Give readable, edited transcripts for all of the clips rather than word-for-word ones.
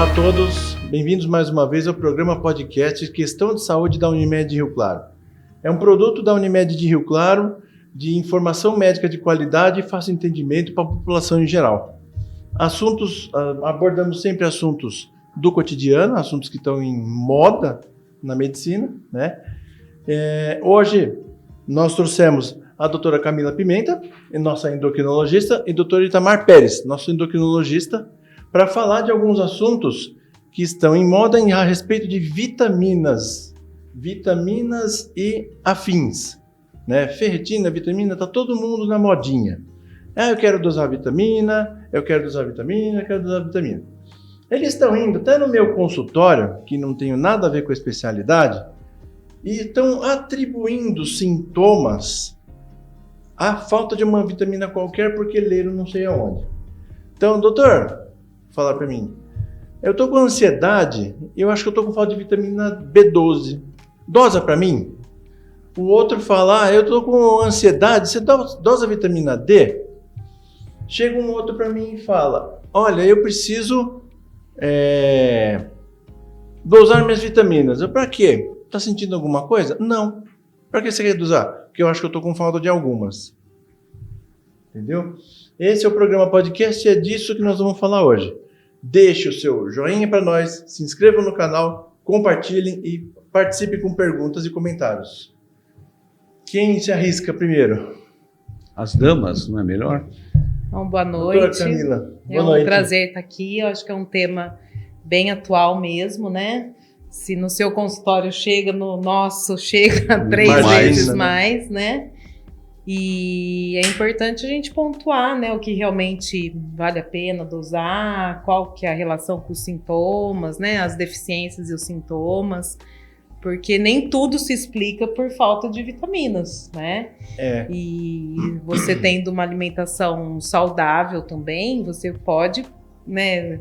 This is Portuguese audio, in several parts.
Olá a todos, bem-vindos mais uma vez ao programa podcast Questão de Saúde da Unimed de Rio Claro. É um produto da Unimed de Rio Claro de informação médica de qualidade e fácil entendimento para a população em geral. Abordamos sempre assuntos do cotidiano, assuntos que estão em moda na medicina, né? Hoje nós trouxemos a doutora Camila Pimenta, nossa endocrinologista, e o doutor Itamar Pérez, nosso endocrinologista, para falar de alguns assuntos que estão em moda a respeito de vitaminas e afins, né? Ferritina, vitamina, tá todo mundo na modinha. Eu quero dosar vitamina, eu quero dosar vitamina. Eles estão indo até no meu consultório, que não tem nada a ver com a especialidade, e estão atribuindo sintomas à falta de uma vitamina qualquer porque leram não sei aonde. Então, doutor, fala para mim, eu tô com ansiedade, eu acho que eu tô com falta de vitamina B12. Dosa para mim? O outro fala, eu tô com ansiedade, você dosa vitamina D? Chega um outro para mim e fala, olha, eu preciso dosar minhas vitaminas. Para quê? Tá sentindo alguma coisa? Não. Para que você quer dosar? Porque eu acho que eu tô com falta de algumas. Entendeu? Esse é o programa podcast e é disso que nós vamos falar hoje. Deixe o seu joinha para nós, se inscreva no canal, compartilhem e participe com perguntas e comentários. Quem se arrisca primeiro? As damas, não é melhor? Então, boa noite. Doutora Camila, boa noite. É um prazer estar aqui. Eu acho que é um tema bem atual mesmo, né? Se no seu consultório chega, no nosso chega 3 vezes mais, né? E é importante a gente pontuar, né, o que realmente vale a pena dosar, qual que é a relação com os sintomas, né, as deficiências e os sintomas, porque nem tudo se explica por falta de vitaminas, né? E você tendo uma alimentação saudável também, você pode, né,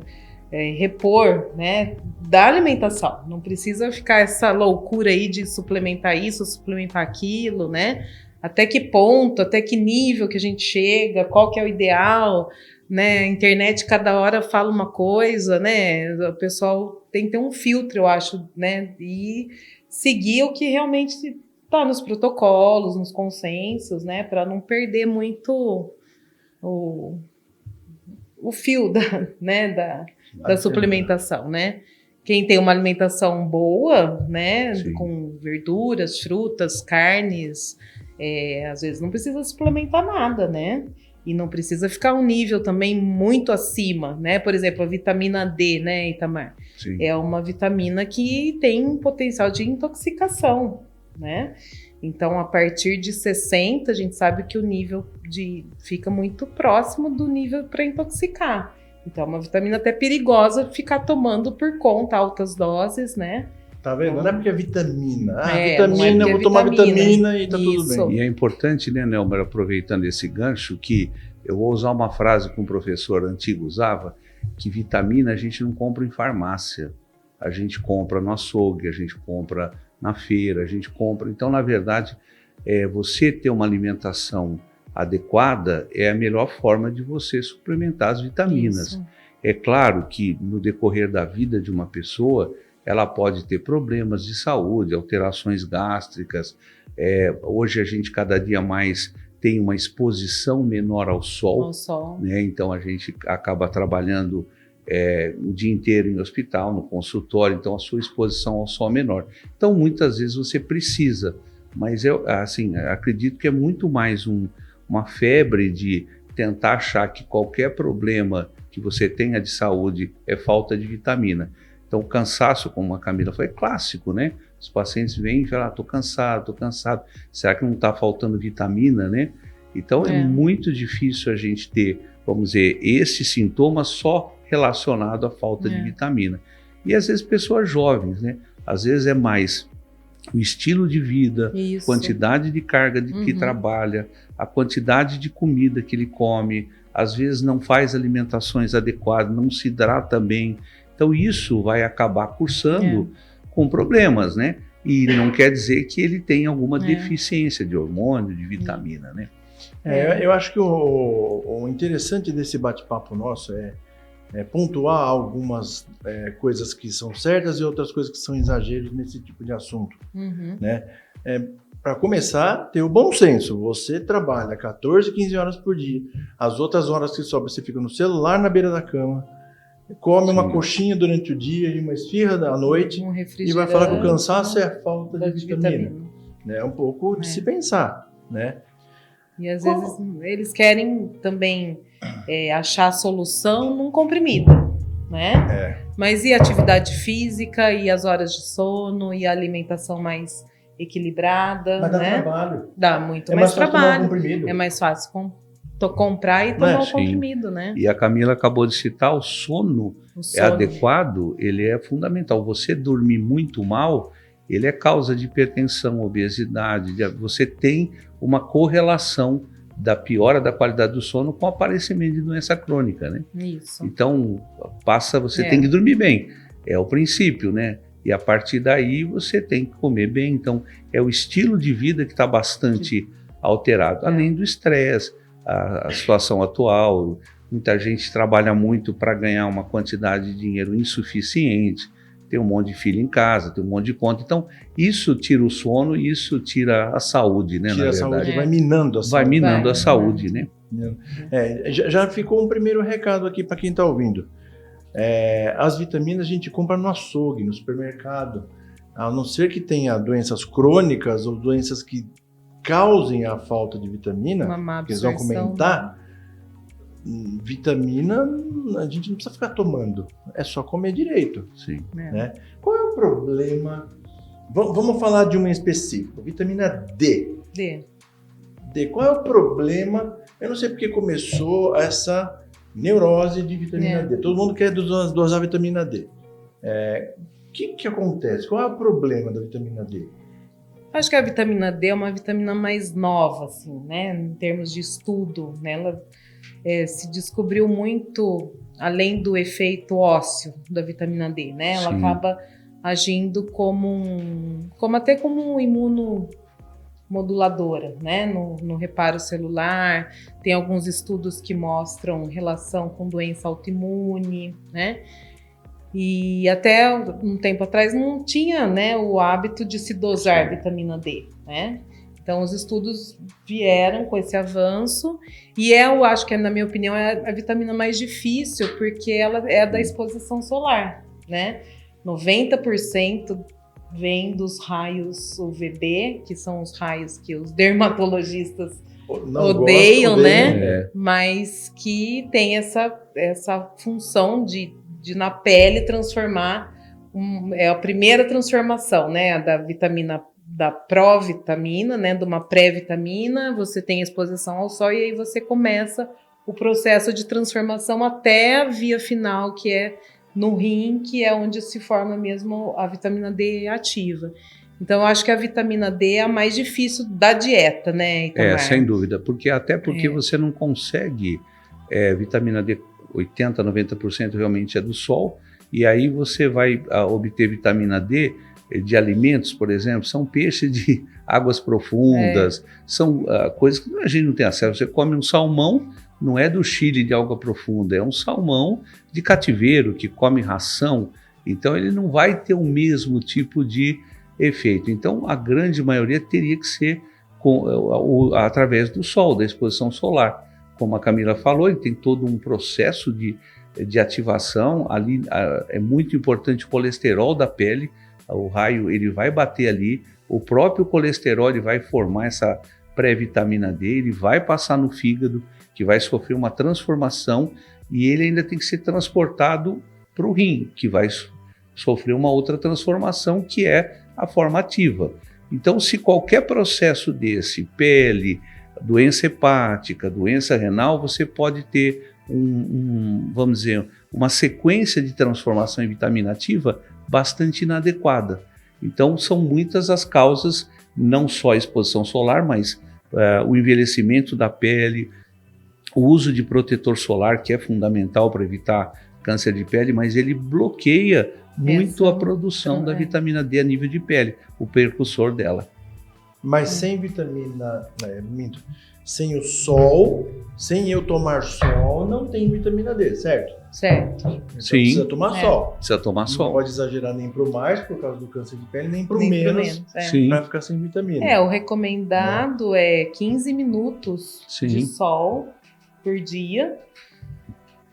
repor, né, da alimentação. Não precisa ficar essa loucura aí de suplementar isso, suplementar aquilo, né? Até que ponto, até que nível que a gente chega, qual que é o ideal, né? A internet cada hora fala uma coisa, né? O pessoal tem que ter um filtro, eu acho, né? E seguir o que realmente está nos protocolos, nos consensos, né? Para não perder muito o fio da suplementação, né? Quem tem uma alimentação boa, né? Sim. Com verduras, frutas, carnes, às vezes não precisa suplementar nada, né? E não precisa ficar um nível também muito acima, né? Por exemplo, a vitamina D, né, Itamar? Sim. É uma vitamina que tem um potencial de intoxicação, né? Então, a partir de 60, a gente sabe que o nível fica muito próximo do nível para intoxicar. Então, é uma vitamina até perigosa ficar tomando por conta, altas doses, né? Tá vendo? Não é porque é vitamina. Vitamina, eu vou tomar vitamina e tá tudo bem. E é importante, né, Nelmer, aproveitando esse gancho, que eu vou usar uma frase que um professor antigo usava, que vitamina a gente não compra em farmácia. A gente compra no açougue, a gente compra na feira, a gente compra. Então, na verdade, você ter uma alimentação adequada é a melhor forma de você suplementar as vitaminas. Isso. É claro que no decorrer da vida de uma pessoa, ela pode ter problemas de saúde, alterações gástricas. Hoje a gente cada dia mais tem uma exposição menor ao sol. Né? Então a gente acaba trabalhando o dia inteiro em hospital, no consultório, então a sua exposição ao sol é menor. Então muitas vezes você precisa, mas eu acredito que é muito mais uma febre de tentar achar que qualquer problema que você tenha de saúde é falta de vitamina. Então, o cansaço, como a Camila falou, é clássico, né? Os pacientes vêm e falam, tô cansado. Será que não está faltando vitamina, né? Então, é muito difícil a gente ter, vamos dizer, esse sintoma só relacionado à falta de vitamina. E, às vezes, pessoas jovens, né? Às vezes é mais o estilo de vida, quantidade de carga que trabalha, a quantidade de comida que ele come, às vezes não faz alimentações adequadas, não se hidrata bem. Então isso vai acabar cursando com problemas, né? E não quer dizer que ele tenha alguma deficiência de hormônio, de vitamina, né? Eu acho que o interessante desse bate-papo nosso é pontuar algumas coisas que são certas e outras coisas que são exageros nesse tipo de assunto, né? Para começar, ter o bom senso. Você trabalha 14, 15 horas por dia. As outras horas que sobram, você fica no celular na beira da cama, come uma coxinha durante o dia e uma esfirra à noite e vai falar que o cansaço é a falta de vitamina. É um pouco de se pensar, né? E às vezes eles querem também achar a solução num comprimido, né? Mas e a atividade física, e as horas de sono, e a alimentação mais equilibrada, mas dá né? trabalho. Dá muito mais trabalho. Um é mais fácil comprar e tomar o comprimido, né? E a Camila acabou de citar, o sono é adequado, ele é fundamental. Você dormir muito mal, ele é causa de hipertensão, obesidade, você tem uma correlação da piora da qualidade do sono com o aparecimento de doença crônica, né? Isso. Então, você tem que dormir bem, é o princípio, né? E a partir daí você tem que comer bem. Então, é o estilo de vida que está bastante alterado, além do estresse, a situação atual. Muita gente trabalha muito para ganhar uma quantidade de dinheiro insuficiente, tem um monte de filho em casa, tem um monte de conta. Então, isso tira o sono e isso tira a saúde, né? Tira a saúde, vai minando a saúde. Vai minando a saúde, né? Já ficou um primeiro recado aqui para quem está ouvindo. As vitaminas a gente compra no açougue, no supermercado. A não ser que tenha doenças crônicas ou doenças que causem a falta de vitamina, que eles vão comentar, vitamina a gente não precisa ficar tomando, é só comer direito. Sim. Né? Qual é o problema? Vamos falar de uma específica, vitamina D. Qual é o problema? Eu não sei porque começou essa neurose de vitamina D. Todo mundo quer dosar vitamina D. O que acontece? Qual é o problema da vitamina D? Acho que a vitamina D é uma vitamina mais nova, assim, né? Em termos de estudo, né? Ela se descobriu muito além do efeito ósseo da vitamina D, né? Ela acaba agindo como um imunomoduladora, né? No reparo celular. Tem alguns estudos que mostram relação com doença autoimune, né? E até um tempo atrás não tinha, né, o hábito de se dosar vitamina D, né? Então os estudos vieram com esse avanço e eu acho que, na minha opinião, é a vitamina mais difícil porque ela é da exposição solar, né? 90% vem dos raios UVB, que são os raios que os dermatologistas odeiam, né? Mas que tem essa função de na pele transformar, é a primeira transformação, né, da provitamina, né, de uma pré-vitamina, você tem exposição ao sol e aí você começa o processo de transformação até a via final, que é no rim, que é onde se forma mesmo a vitamina D ativa. Então, eu acho que a vitamina D é a mais difícil da dieta, né, Itamar? Sem dúvida, porque você não consegue vitamina D 80%, 90% realmente é do sol, e aí você vai obter vitamina D de alimentos, por exemplo, são peixes de águas profundas, são coisas que a gente não tem acesso. Você come um salmão, não é do Chile de água profunda, é um salmão de cativeiro que come ração, então ele não vai ter o mesmo tipo de efeito. Então a grande maioria teria que ser através do sol, da exposição solar. Como a Camila falou, ele tem todo um processo de ativação. Ali é muito importante o colesterol da pele, o raio ele vai bater ali, o próprio colesterol ele vai formar essa pré-vitamina D, ele vai passar no fígado, que vai sofrer uma transformação, e ele ainda tem que ser transportado para o rim, que vai sofrer uma outra transformação, que é a forma ativa. Então, se qualquer processo desse, pele, doença hepática, doença renal, você pode ter vamos dizer, uma sequência de transformação em vitamina ativa bastante inadequada. Então, são muitas as causas, não só a exposição solar, mas o envelhecimento da pele, o uso de protetor solar, que é fundamental para evitar câncer de pele, mas ele bloqueia muito a produção da vitamina D a nível de pele, o precursor dela. Mas sem vitamina... sem o sol, sem eu tomar sol, não tem vitamina D, certo? Certo. Então Sim. precisa tomar sol. Precisa tomar Não sol. pode exagerar nem pro mais, por causa do câncer de pele, nem pro Nem pro menos, é. Sim. pra ficar sem vitamina. O recomendado é 15 minutos Sim. de sol por dia,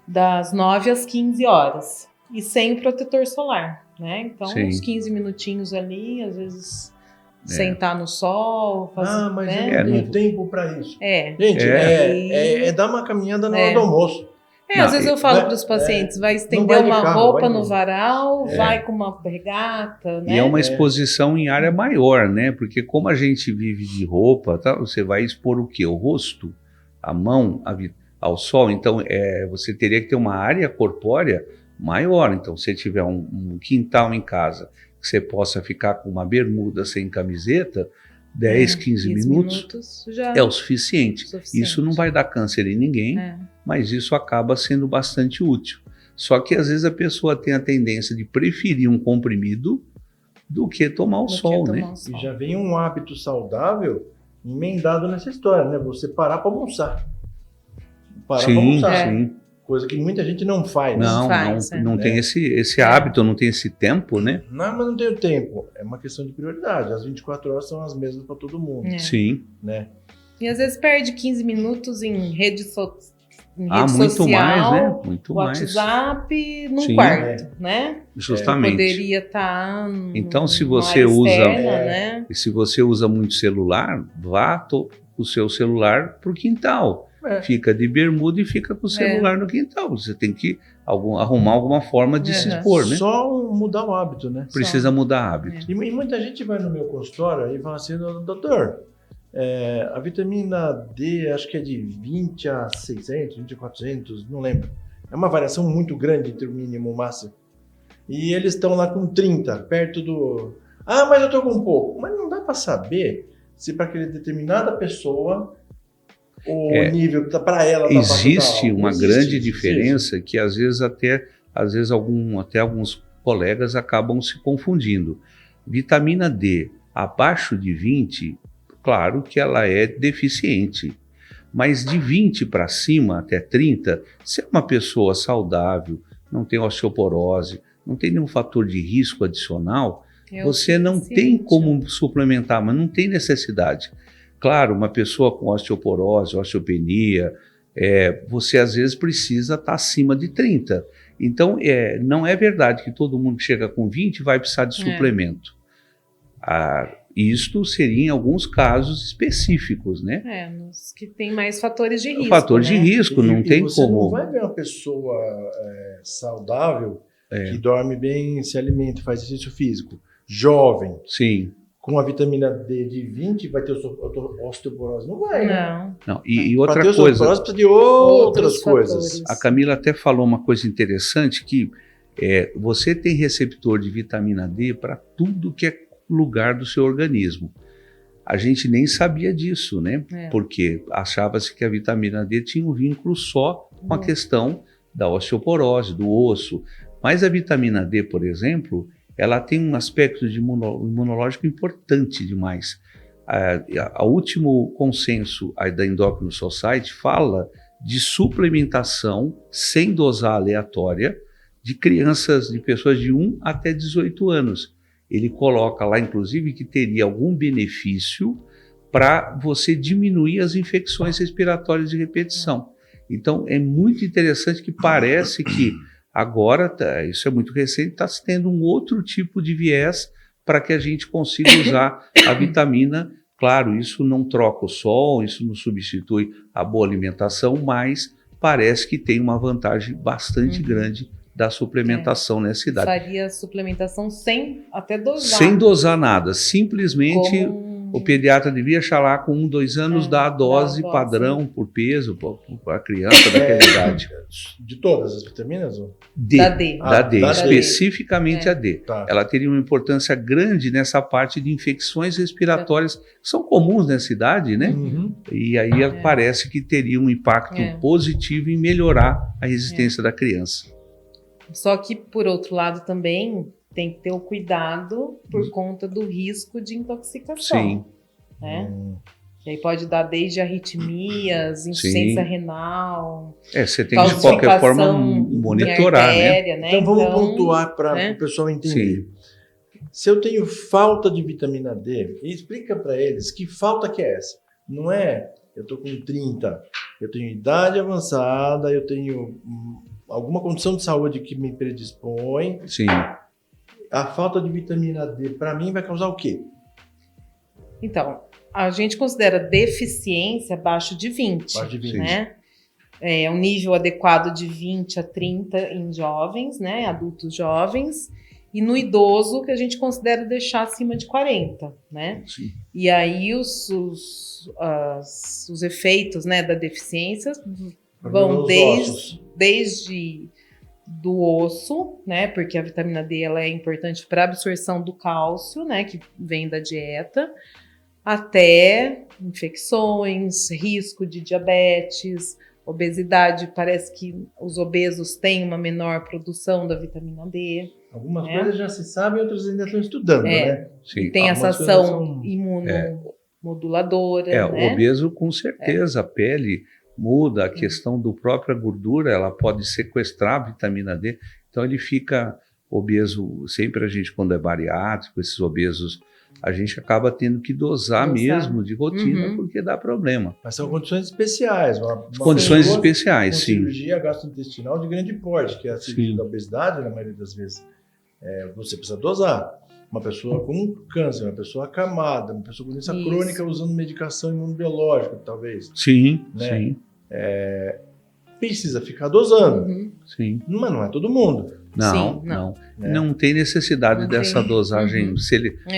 das 9 às 15 horas. E sem o protetor solar, né? Então, Sim. uns 15 minutinhos ali, às vezes sentar no sol, fazer, Mas né? eu não tenho tempo pra isso. Gente, É. é dar uma caminhada na hora do almoço. Às vezes eu falo para os pacientes, vai estender de uma carro, roupa vai no de- varal, vai com uma regata, né? E é uma exposição em área maior, né? Porque como a gente vive de roupa, tá? Você vai expor o quê? O rosto, a mão ao sol. Então, você teria que ter uma área corpórea maior. Então, se tiver um quintal em casa, que você possa ficar com uma bermuda sem camiseta, 10, 15 minutos já é o suficiente. Isso não vai dar câncer em ninguém, mas isso acaba sendo bastante útil. Só que às vezes a pessoa tem a tendência de preferir um comprimido do que tomar o sol, né? E já vem um hábito saudável emendado nessa história, né? Você parar para almoçar. Sim. Coisa que muita gente não faz. Não tem esse hábito, não tem esse tempo, né? Não, mas não tem o tempo. É uma questão de prioridade. As 24 horas são as mesmas para todo mundo. Sim. Né? E às vezes perde 15 minutos em rede social. Muito mais, né? Muito WhatsApp num quarto, né? Justamente. Poderia estar então, se você usa, né? E se você usa muito celular, vá o seu celular para o quintal. Fica de bermuda e fica com o celular no quintal. Você tem que arrumar alguma forma de se expor, né? Só mudar o hábito, né? Precisa mudar hábito. E muita gente vai no meu consultório e fala assim, doutor, a vitamina D acho que é de 20 a 600, 20 a 400, não lembro. É uma variação muito grande entre o mínimo e o máximo. E eles estão lá com 30, perto do... mas eu tô com um pouco. Mas não dá para saber se para aquela determinada pessoa o nível para ela... Existe uma grande diferença que às vezes até alguns colegas acabam se confundindo. Vitamina D abaixo de 20, claro que ela é deficiente, mas de 20 para cima até 30, se é uma pessoa saudável, não tem osteoporose, não tem nenhum fator de risco adicional, você não tem como suplementar, mas não tem necessidade. Claro, uma pessoa com osteoporose, osteopenia, você às vezes precisa estar acima de 30. Então, não é verdade que todo mundo que chega com 20 vai precisar de suplemento. Isto seria em alguns casos específicos, né? Nos que tem mais fatores de risco. Fatores de risco, não tem você como... Você não vai ver uma pessoa saudável, que dorme bem, se alimenta, faz exercício físico, jovem. Sim. Com a vitamina D de 20, vai ter osteoporose? Não vai, né? Não. E outra coisa... osteoporose precisa de outras coisas. A Camila até falou uma coisa interessante, que você tem receptor de vitamina D para tudo que é lugar do seu organismo. A gente nem sabia disso, né? Porque achava-se que a vitamina D tinha um vínculo só com a questão da osteoporose, do osso. Mas a vitamina D, por exemplo... ela tem um aspecto de imunológico importante demais. O último consenso da Endocrine Society fala de suplementação sem dosar aleatória de crianças, de pessoas de 1 até 18 anos. Ele coloca lá, inclusive, que teria algum benefício para você diminuir as infecções respiratórias de repetição. Então, é muito interessante que parece que agora, isso é muito recente, está se tendo um outro tipo de viés para que a gente consiga usar a vitamina. Claro, isso não troca o sol, isso não substitui a boa alimentação, mas parece que tem uma vantagem bastante grande da suplementação nessa idade. Faria suplementação sem até dosar. Sem dosar nada, simplesmente o pediatra devia achar lá com 1, 2 anos, dar a dose padrão por peso para a criança daquela idade. De todas as vitaminas? Da D. Da D, especificamente a D. Tá. Ela teria uma importância grande nessa parte de infecções respiratórias, que são comuns nessa idade, né? E aí parece que teria um impacto positivo em melhorar a resistência da criança. Só que, por outro lado, também tem que ter o cuidado por conta do risco de intoxicação. Sim. Né? E aí pode dar desde arritmias, insuficiência renal, você tem que, de qualquer forma, monitorar, artéria, né? Então vamos pontuar para o pessoal entender. Sim. Se eu tenho falta de vitamina D, explica para eles que falta que é essa. Não é, eu estou com 30, eu tenho idade avançada, eu tenho alguma condição de saúde que me predispõe. Sim. A falta de vitamina D, para mim, vai causar o quê? Então, a gente considera deficiência abaixo de 20. Abaixo de 20. Né? É um nível adequado de 20 a 30 em jovens, né? Adultos jovens. E no idoso, que a gente considera deixar acima de 40, né? Sim. E aí os efeitos, né, da deficiência vão desde do osso, né? Porque a vitamina D ela é importante para a absorção do cálcio, né? Que vem da dieta, até infecções, risco de diabetes, obesidade. Parece que os obesos têm uma menor produção da vitamina D. Algumas coisas já se sabem, outras ainda estão estudando, né? Sim. E tem essa ação imunomoduladora, né? O obeso, com certeza, a pele muda, a questão do própria gordura, ela pode sequestrar a vitamina D, então ele fica obeso. Sempre a gente, quando é bariátrico, esses obesos, a gente acaba tendo que dosar mesmo de rotina, porque dá problema. Mas são condições especiais. Condições especiais, com sim. Cirurgia gastrointestinal de grande porte, que é a cirurgia da obesidade, na maioria das vezes. Você precisa dosar. Uma pessoa com câncer, uma pessoa acamada, uma pessoa com doença crônica usando medicação imunobiológica, talvez. Sim, né? sim. Precisa ficar dosando. Sim. Mas não é todo mundo. Não, Sim, não. Não tem necessidade dessa dosagem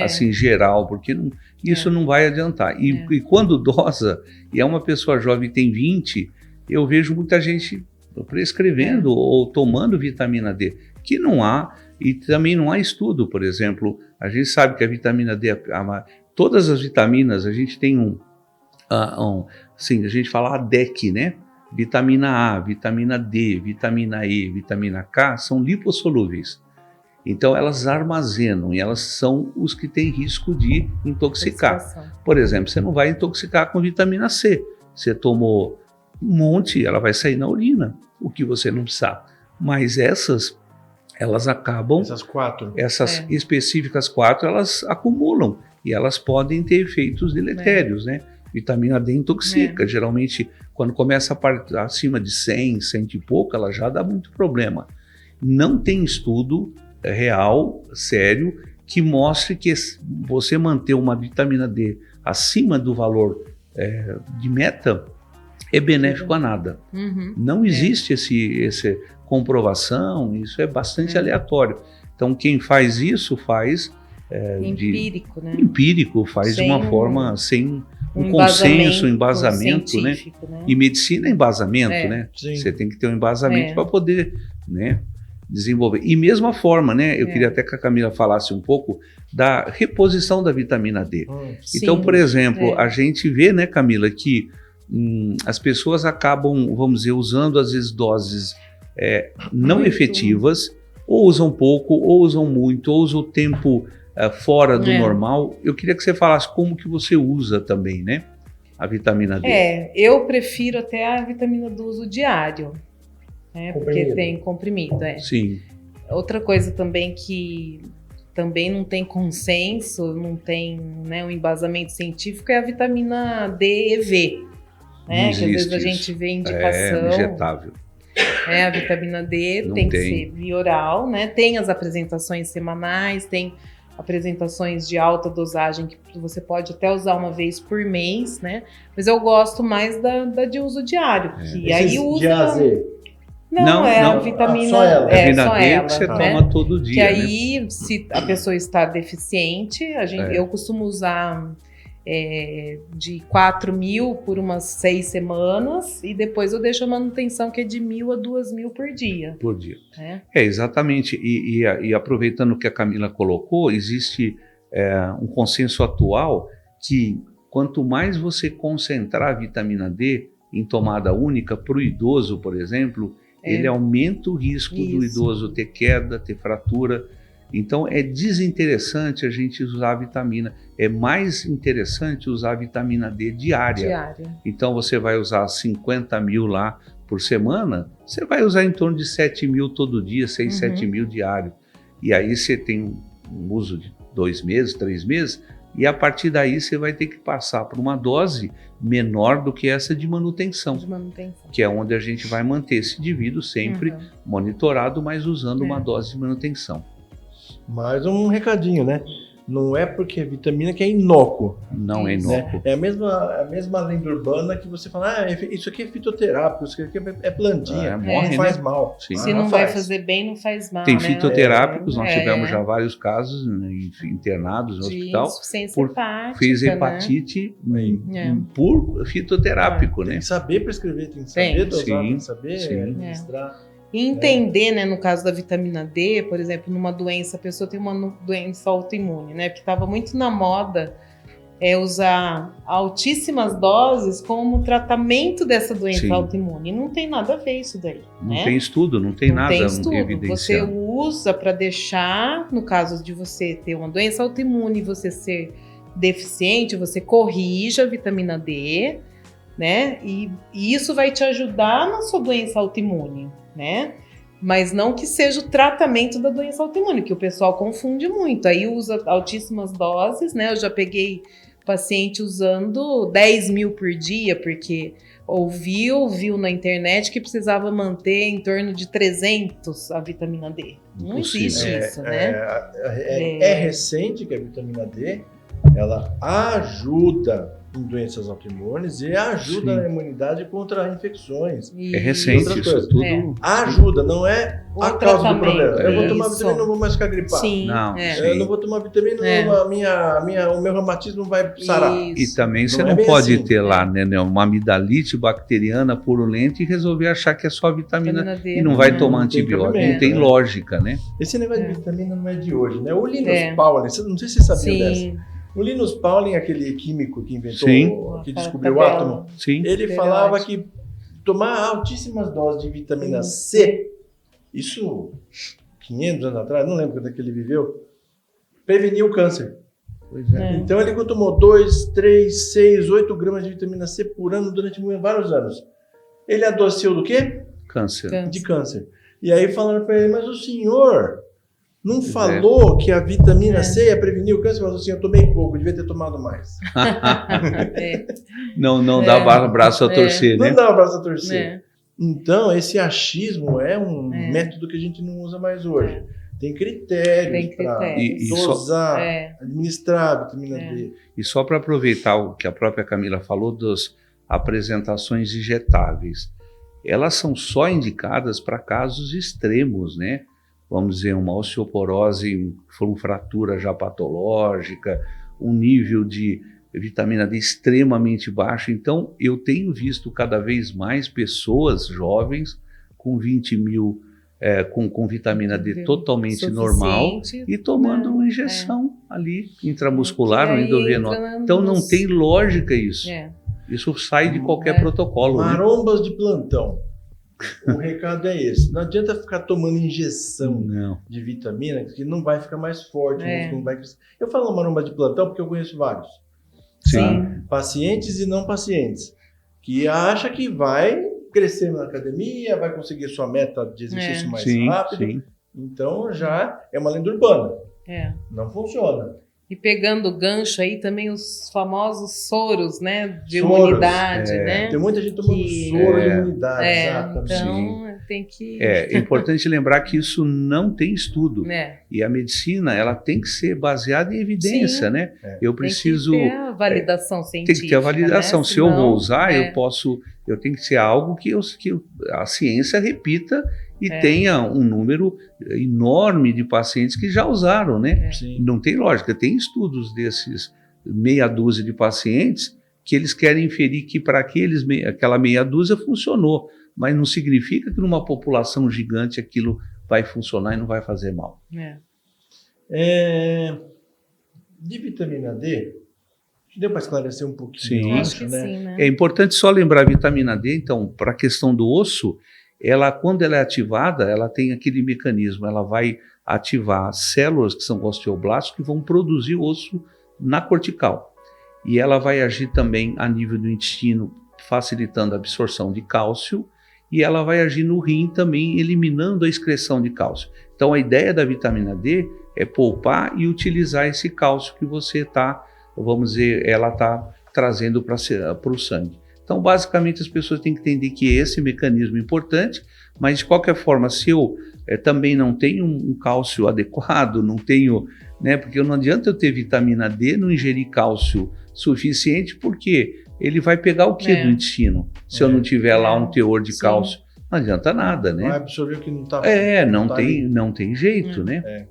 assim, geral, porque isso não vai adiantar. E quando dosa, e é uma pessoa jovem tem 20, eu vejo muita gente prescrevendo ou tomando vitamina D, que não há, e também não há estudo. Por exemplo, a gente sabe que a vitamina D, todas as vitaminas, a gente tem assim, a gente fala ADEC, né? Vitamina A, vitamina D, vitamina E, vitamina K são lipossolúveis. Então elas armazenam e elas são os que têm risco de intoxicar. Por exemplo, você não vai intoxicar com vitamina C. Você tomou um monte, ela vai sair na urina, o que você não precisa. Mas elas acabam... Essas 4. Essas específicas 4, elas acumulam e elas podem ter efeitos deletérios, né? Vitamina D intoxica. Geralmente, quando começa a parte acima de 100, 100 e pouco, ela já dá muito problema. Não tem estudo real, sério, que mostre que você manter uma vitamina D acima do valor de meta é benéfico a nada. Não existe essa comprovação, isso é bastante aleatório. Então, quem faz isso faz... empírico, né? Empírico, faz de uma forma sem... um consenso, um embasamento, né? E medicina é embasamento, né? Sim. Você tem que ter um embasamento para poder, né, desenvolver. E mesma forma, né? Eu queria até que a Camila falasse um pouco da reposição da vitamina D. Então, por exemplo, a gente vê, né, Camila, que as pessoas acabam, vamos dizer, usando às vezes doses não efetivas, ou usam pouco, ou usam muito, ou usam o tempo fora do normal. Eu queria que você falasse como que você usa também, né, a vitamina D. Eu prefiro até a vitamina do uso diário, né, porque tem comprimido. Sim. Outra coisa também que também não tem consenso, não tem, né, um embasamento científico, é a vitamina D e V, né, que às vezes a gente vê indicação. Injetável. A vitamina D tem que ser via oral, né? Tem as apresentações semanais, tem apresentações de alta dosagem que você pode até usar uma vez por mês, né? Mas eu gosto mais da de uso diário. Que aí usa... De A a Z. Não, a vitamina... Só ela. É vitamina D ela, que você né? toma todo dia, que aí, se a pessoa está deficiente, eu costumo usar de 4.000 por umas 6 semanas e depois eu deixo a manutenção que é de 1.000 a 2.000 por dia. Por dia. Exatamente. E aproveitando o que a Camila colocou, existe um consenso atual que quanto mais você concentrar a vitamina D em tomada única, para o idoso, por exemplo, ele aumenta o risco do idoso ter queda, ter fratura. Então é desinteressante a gente usar a vitamina, é mais interessante usar a vitamina D diária. Então você vai usar 50 mil lá por semana, você vai usar em torno de 7 mil todo dia, 6, 7 mil diário. E aí você tem um uso de 2 meses, 3 meses, e a partir daí você vai ter que passar por uma dose menor do que essa de manutenção. Que é onde a gente vai manter esse indivíduo sempre monitorado, mas usando uma dose de manutenção. Mais um recadinho, né? Não é porque é vitamina que é inócuo. Não é inócuo. Né? É a mesma lenda urbana que você fala, isso aqui é fitoterápico, isso aqui é plantinha, morre, não faz mal. Sim. Se não vai fazer bem, não faz mal. Tem fitoterápicos, nós tivemos já vários casos, né, internados no hospital, fez hepatite por fitoterápico, né? Tem que saber prescrever, tem que saber dosar, tem que saber administrar. E entender, né, no caso da vitamina D, por exemplo, numa doença, a pessoa tem uma doença autoimune, né, porque estava muito na moda usar altíssimas doses como tratamento dessa doença autoimune. E não tem nada a ver isso daí. Não tem estudo, não tem nada evidenciado. Você usa para deixar, no caso de você ter uma doença autoimune e você ser deficiente, você corrige a vitamina D, né, e isso vai te ajudar na sua doença autoimune. Né? Mas não que seja o tratamento da doença autoimune, que o pessoal confunde muito. Aí usa altíssimas doses, né? Eu já peguei paciente usando 10 mil por dia, porque ouviu na internet que precisava manter em torno de 300 a vitamina D. Não existe isso, né? É recente que a vitamina D, ela ajuda em doenças autoimunes e ajuda na imunidade contra infecções. É recente isso tudo. Ajuda, não é a causa do problema. Eu vou tomar vitamina e não vou mais ficar gripado. Eu não vou tomar vitamina, o meu reumatismo vai sarar. E também você não pode ter lá, né, uma amidalite bacteriana purulenta e resolver achar que é só vitamina D, e não vai tomar antibiótico. Não tem lógica, né? Esse negócio de vitamina não é de hoje, né? O Linus Pauling, não sei se você sabia dessa. O Linus Pauling, aquele químico que inventou, que descobriu o átomo, ele falava que tomar altíssimas doses de vitamina C, isso 500 anos atrás, não lembro quando é que ele viveu, prevenia o câncer. Então ele tomou 2, 3, 6, 8 gramas de vitamina C por ano durante vários anos. Ele adoeceu do quê? Câncer. De câncer. E aí falaram para ele, mas o senhor não falou que a vitamina C ia prevenir o câncer? Mas assim, eu tomei pouco, devia ter tomado mais. Não dá braço a torcer, né? Não dá braço a torcer. Então, esse achismo é um método que a gente não usa mais hoje. Tem critérios para dosar, administrar a vitamina D. E só para aproveitar o que a própria Camila falou das apresentações injetáveis, elas são só indicadas para casos extremos, né? Vamos dizer, uma osteoporose, uma fratura já patológica, um nível de vitamina D extremamente baixo. Então, eu tenho visto cada vez mais pessoas jovens com 20 mil, com vitamina D totalmente normal e tomando uma injeção ali, intramuscular ou endovenosa. Então, não tem lógica isso. Isso sai de qualquer protocolo. Marombas de plantão. O recado é esse. Não adianta ficar tomando injeção de vitamina, que não vai ficar mais forte. Não vai crescer. Eu falo maromba de plantão porque eu conheço vários. Pacientes e não pacientes. Que acha que vai crescer na academia, vai conseguir sua meta de exercício mais rápido. Então já é uma lenda urbana. Não funciona. E pegando o gancho aí também os famosos soros, né, de imunidade, né? Tem muita gente tomando soro de imunidade, exatamente. Então tem que... É importante lembrar que isso não tem estudo. E a medicina, ela tem que ser baseada em evidência, né? Eu preciso... Tem que ter a validação científica. Tem que ter a validação. Né? Se eu vou usar, eu tenho que ser algo que a ciência repita e tenha um número enorme de pacientes que já usaram, né? Não tem lógica. Tem estudos desses meia dúzia de pacientes que eles querem inferir que para aquela meia dúzia funcionou, mas não significa que numa população gigante aquilo vai funcionar e não vai fazer mal. De vitamina D, deu para esclarecer um pouquinho? Acho que sim, né? É importante só lembrar a vitamina D, então, para a questão do osso, quando ela é ativada, ela tem aquele mecanismo, ela vai ativar células que são osteoblastos que vão produzir osso na cortical. E ela vai agir também a nível do intestino, facilitando a absorção de cálcio, e ela vai agir no rim também, eliminando a excreção de cálcio. Então a ideia da vitamina D é poupar e utilizar esse cálcio que você está, vamos dizer, ela está trazendo para o sangue. Então basicamente as pessoas têm que entender que esse mecanismo é importante, mas de qualquer forma, se eu também não tenho um cálcio adequado, não tenho, né, porque não adianta eu ter vitamina D, não ingerir cálcio suficiente, porque ele vai pegar o que do intestino? Se eu não tiver lá um teor de cálcio, não adianta nada, né? Vai absorver o que não está. Não tem jeito, né?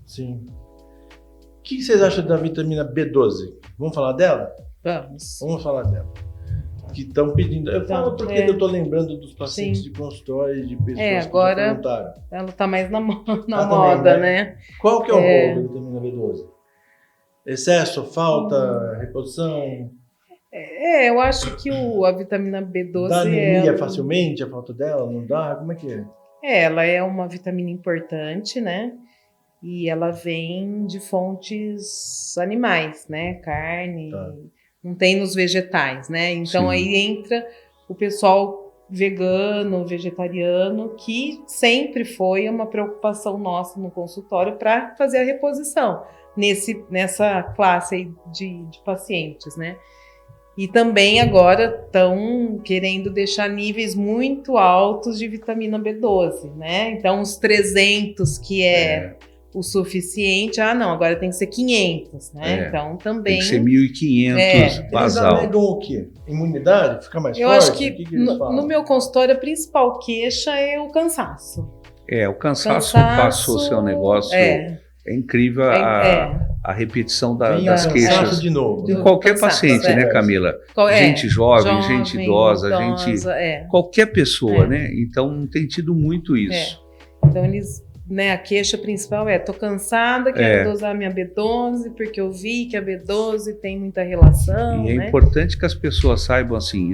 Sim. O que vocês acham da vitamina B12? Vamos falar dela? Vamos falar dela. Que estão pedindo. Eu falo porque eu estou lembrando dos pacientes de consultório e de pessoas agora que já perguntaram. Ela está mais na moda, também, né? Qual que é o rol da vitamina B12? Excesso, falta, reposição? Eu acho que a vitamina B12... Dá anemia facilmente, a falta dela? Não dá? Como é que é? Ela é uma vitamina importante, né? E ela vem de fontes animais, né? Carne, não tem nos vegetais, né? Então aí entra o pessoal vegano, vegetariano, que sempre foi uma preocupação nossa no consultório para fazer a reposição nessa classe aí de pacientes, né? E também agora estão querendo deixar níveis muito altos de vitamina B12, né? Então, os 300, que é o suficiente, não, agora tem que ser 500, né? Então, também... Tem que ser 1.500 basal. Eles alegam o quê? Imunidade? Fica mais forte? Eu acho que no meu consultório, a principal queixa é o cansaço. O cansaço passou o seu negócio... É incrível a repetição das queixas de novo, de qualquer paciente, né, Camila? Gente jovem, gente idosa, qualquer pessoa, né? Então tem tido muito isso. Então eles, né, a queixa principal tô cansada, quero dosar minha B12, porque eu vi que a B12 tem muita relação. E é importante que as pessoas saibam assim,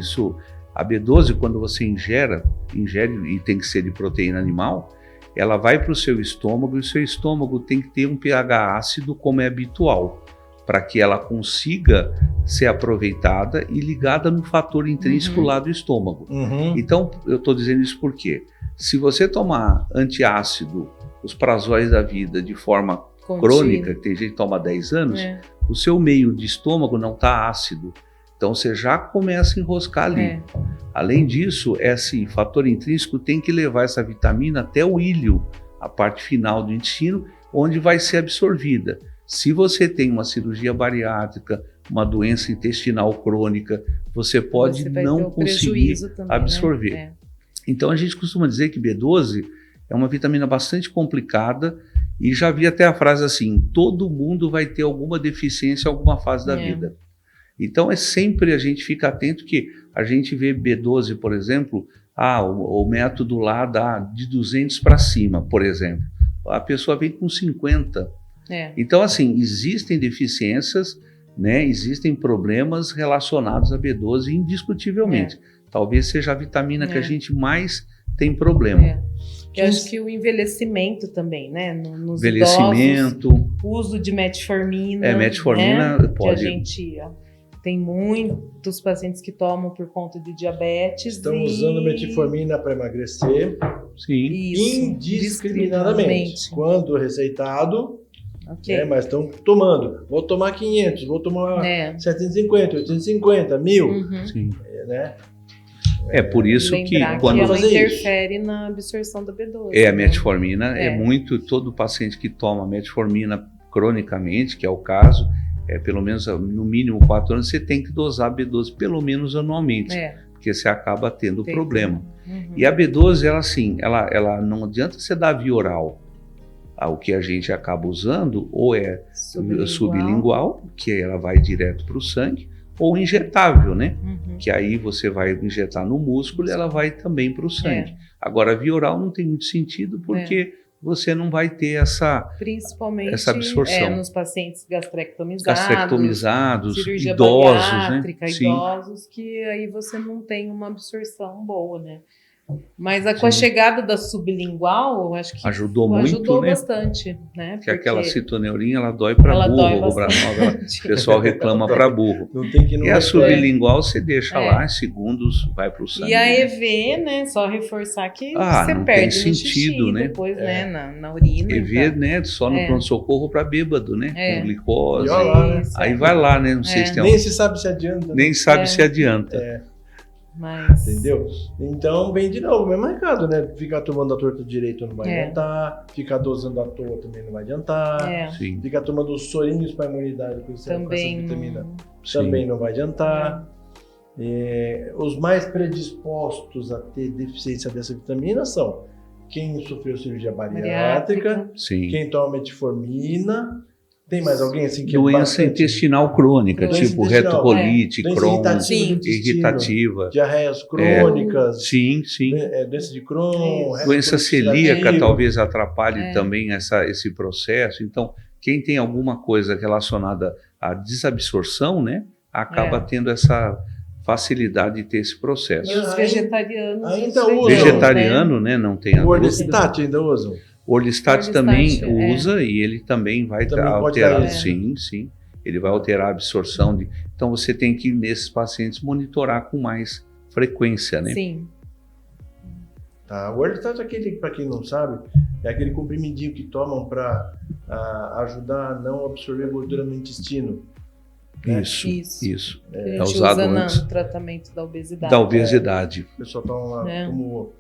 a B12 quando você ingere e tem que ser de proteína animal, ela vai para o seu estômago e o seu estômago tem que ter um pH ácido como é habitual, para que ela consiga ser aproveitada e ligada no fator intrínseco lá do estômago. Então, eu estou dizendo isso porque se você tomar antiácido, os prazóis da vida de forma crônica, que tem gente que toma 10 anos, o seu meio de estômago não está ácido. Então você já começa a enroscar ali. Além disso, esse fator intrínseco tem que levar essa vitamina até o ilho, a parte final do intestino, onde vai ser absorvida. Se você tem uma cirurgia bariátrica, uma doença intestinal crônica, você pode não conseguir absorver. Né? Então a gente costuma dizer que B12 é uma vitamina bastante complicada e já vi até a frase assim, todo mundo vai ter alguma deficiência em alguma fase da vida. Então sempre a gente fica atento que a gente vê B12, por exemplo, o método lá dá de 200 para cima, por exemplo. A pessoa vem com 50. Então, assim, existem deficiências, né? Existem problemas relacionados a B12 indiscutivelmente. Talvez seja a vitamina que a gente mais tem problema. Eu acho que o envelhecimento também, né? Nos envelhecimento. Idosos, o uso de metformina. Metformina né? pode... Que a gente tem muitos pacientes que tomam por conta de diabetes. Estão usando metformina para emagrecer. Sim. Isso, indiscriminadamente. Quando receitado, mas estão tomando. Vou tomar 500, vou tomar 750, 850, 1.000. Sim. Né? É por isso que quando ela interfere na absorção da B12. A metformina é muito, todo paciente que toma metformina cronicamente, que é o caso, pelo menos no mínimo 4 anos, você tem que dosar B12 pelo menos anualmente, porque você acaba tendo problema. E a B12, ela não adianta você dar via oral. O que a gente acaba usando ou é sublingual, que ela vai direto para o sangue, ou injetável, né? Que aí você vai injetar no músculo e ela vai também para o sangue. Agora, via oral não tem muito sentido, porque você não vai ter principalmente essa absorção. Nos pacientes gastrectomizados, cirurgia idosos, né? Sim. Idosos, que aí você não tem uma absorção boa, né? Mas com a chegada da sublingual, eu acho que ajudou muito, né? bastante, né? Porque aquela citoneurinha, ela dói para burro, dói o pessoal reclama para burro. Não tem que não E a sublingual você deixa lá, em segundos vai para o sangue. E a EV, né? Só reforçar que você não perde tem no sentido, xixi, né? Depois, né? Na urina. EV, então. né? Só no pronto-socorro para bêbado, né? Com glicose. E olha lá, né? Aí vai lá, né? Não sei se tem Nem se sabe se adianta. Nem sabe se adianta. Mas... Entendeu? Então, vem de novo, o mesmo recado, né? Ficar tomando a torta direito não vai adiantar, ficar dosando à toa também não vai adiantar, ficar tomando os sorinhos para imunidade com essa vitamina também não vai adiantar. Os mais predispostos a ter deficiência dessa vitamina são quem sofreu cirurgia bariátrica, quem toma metformina. Tem mais alguém assim que doença intestinal crônica, tipo retocolite, Crohn, irritativa, diarreias crônicas, doença de Crohn, doença celíaca talvez atrapalhe também esse processo. Então, quem tem alguma coisa relacionada à desabsorção, né, acaba tendo essa facilidade de ter esse processo. E os vegetarianos ainda usam, vegetariano, né, não tem a o Orlistat ainda usam. O Orlistat também usa e ele também vai alterar. Sim. Ele vai alterar a absorção. Então você tem que, nesses pacientes, monitorar com mais frequência, né? Sim. Tá, o Orlistat, para quem não sabe, é aquele comprimidinho que tomam para ajudar a não absorver gordura no intestino. Né? Isso. É usado antes no tratamento da obesidade. O pessoal toma como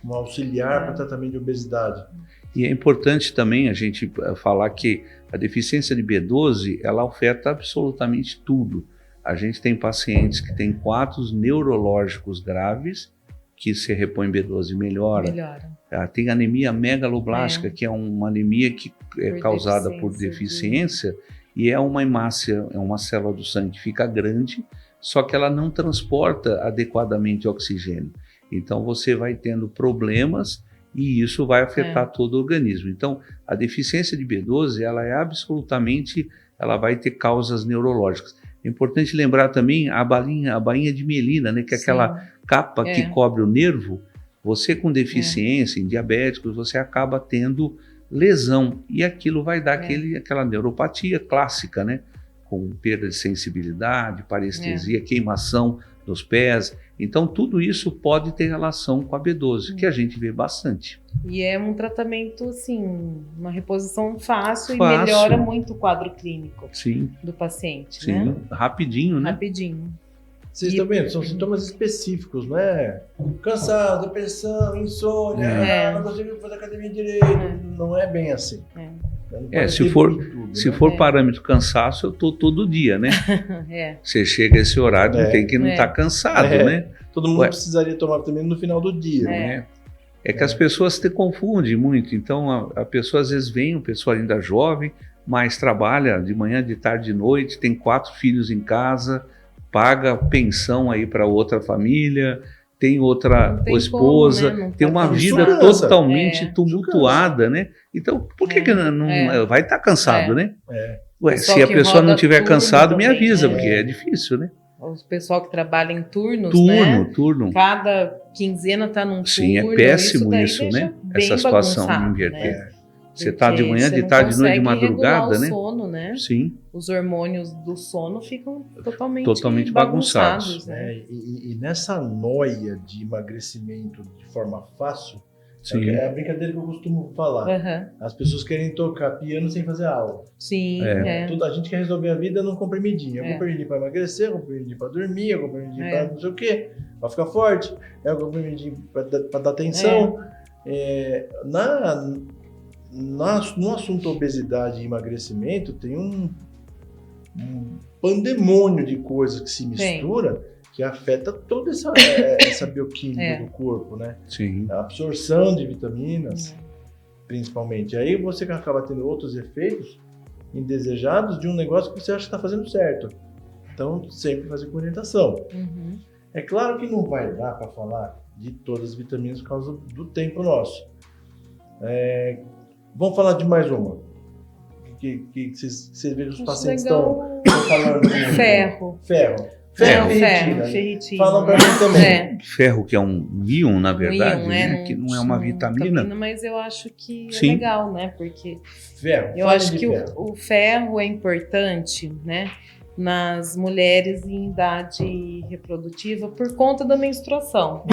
um auxiliar para tratamento de obesidade. E é importante também a gente falar que a deficiência de B12, ela afeta absolutamente tudo. A gente tem pacientes que têm quadros neurológicos graves, que se repõe B12 e melhora. Tem anemia megaloblástica, que é uma anemia que é causada por deficiência e é uma hemácia, é uma célula do sangue que fica grande, só que ela não transporta adequadamente oxigênio. Então você vai tendo problemas e isso vai afetar todo o organismo. Então, a deficiência de B12, ela vai ter causas neurológicas. É importante lembrar também a bainha de mielina, né, que é aquela capa que cobre o nervo. Você com deficiência, em diabéticos, você acaba tendo lesão e aquilo vai dar aquela neuropatia clássica, né, com perda de sensibilidade, parestesia, queimação dos pés. Então, tudo isso pode ter relação com a B12, que a gente vê bastante. E é um tratamento, assim, uma reposição fácil. E melhora muito o quadro clínico do paciente, né? Rapidinho, né? Rapidinho. Vocês estão vendo? São sintomas específicos, não é? Cansaço, depressão, insônia, não consigo fazer academia direito. Não é bem assim. Se for parâmetro cansaço, eu tô todo dia, né? Você chega a esse horário, não tem que não estar cansado, né? Todo mundo precisaria tomar vitamina no final do dia, né? É que as pessoas se confundem muito. Então, a pessoa às vezes vem, uma pessoa ainda jovem, mas trabalha de manhã, de tarde, de noite, tem 4 filhos em casa, paga pensão aí para outra família, tem outra esposa, como, né? tem uma vida totalmente tumultuada, né? Então, por que não vai estar cansado, né? Se a pessoa não estiver cansado, me avisa, porque é difícil, né? O pessoal que trabalha em turnos, né? Turno. Cada quinzena está num turno. Sim, é péssimo isso, né? Essa situação de inverter. Né? Você está de manhã, de tarde, de noite, de madrugada, né? O sono, né? Sim. Os hormônios do sono ficam totalmente bagunçados, né? E nessa noia de emagrecimento de forma fácil, é a brincadeira que eu costumo falar. As pessoas querem tocar piano sem fazer aula. Toda a gente quer resolver a vida num comprimidinho. É um comprimidinho para emagrecer, é um comprimidinho para dormir, é um comprimidinho para não sei o quê, para ficar forte, é um comprimidinho para dar atenção. No assunto obesidade e emagrecimento, tem um pandemônio de coisas que se mistura que afeta toda essa bioquímica do corpo, né? Sim. A absorção de vitaminas, principalmente. Aí você acaba tendo outros efeitos indesejados de um negócio que você acha que está fazendo certo. Então, sempre fazer com orientação. É claro que não vai dar para falar de todas as vitaminas por causa do tempo nosso. Vamos falar de mais uma. Que vocês vejam os pacientes estão falando. Ferro. Ferro e ferro, ferritina. ferritina. Falam pra mim também. Ferro, que é um íon, na verdade, íon, né? Que não é uma vitamina. Mas eu acho que é Sim. legal, né? Porque Ferro. eu fala acho de que ferro. o ferro é importante, né? Nas mulheres em idade reprodutiva por conta da menstruação,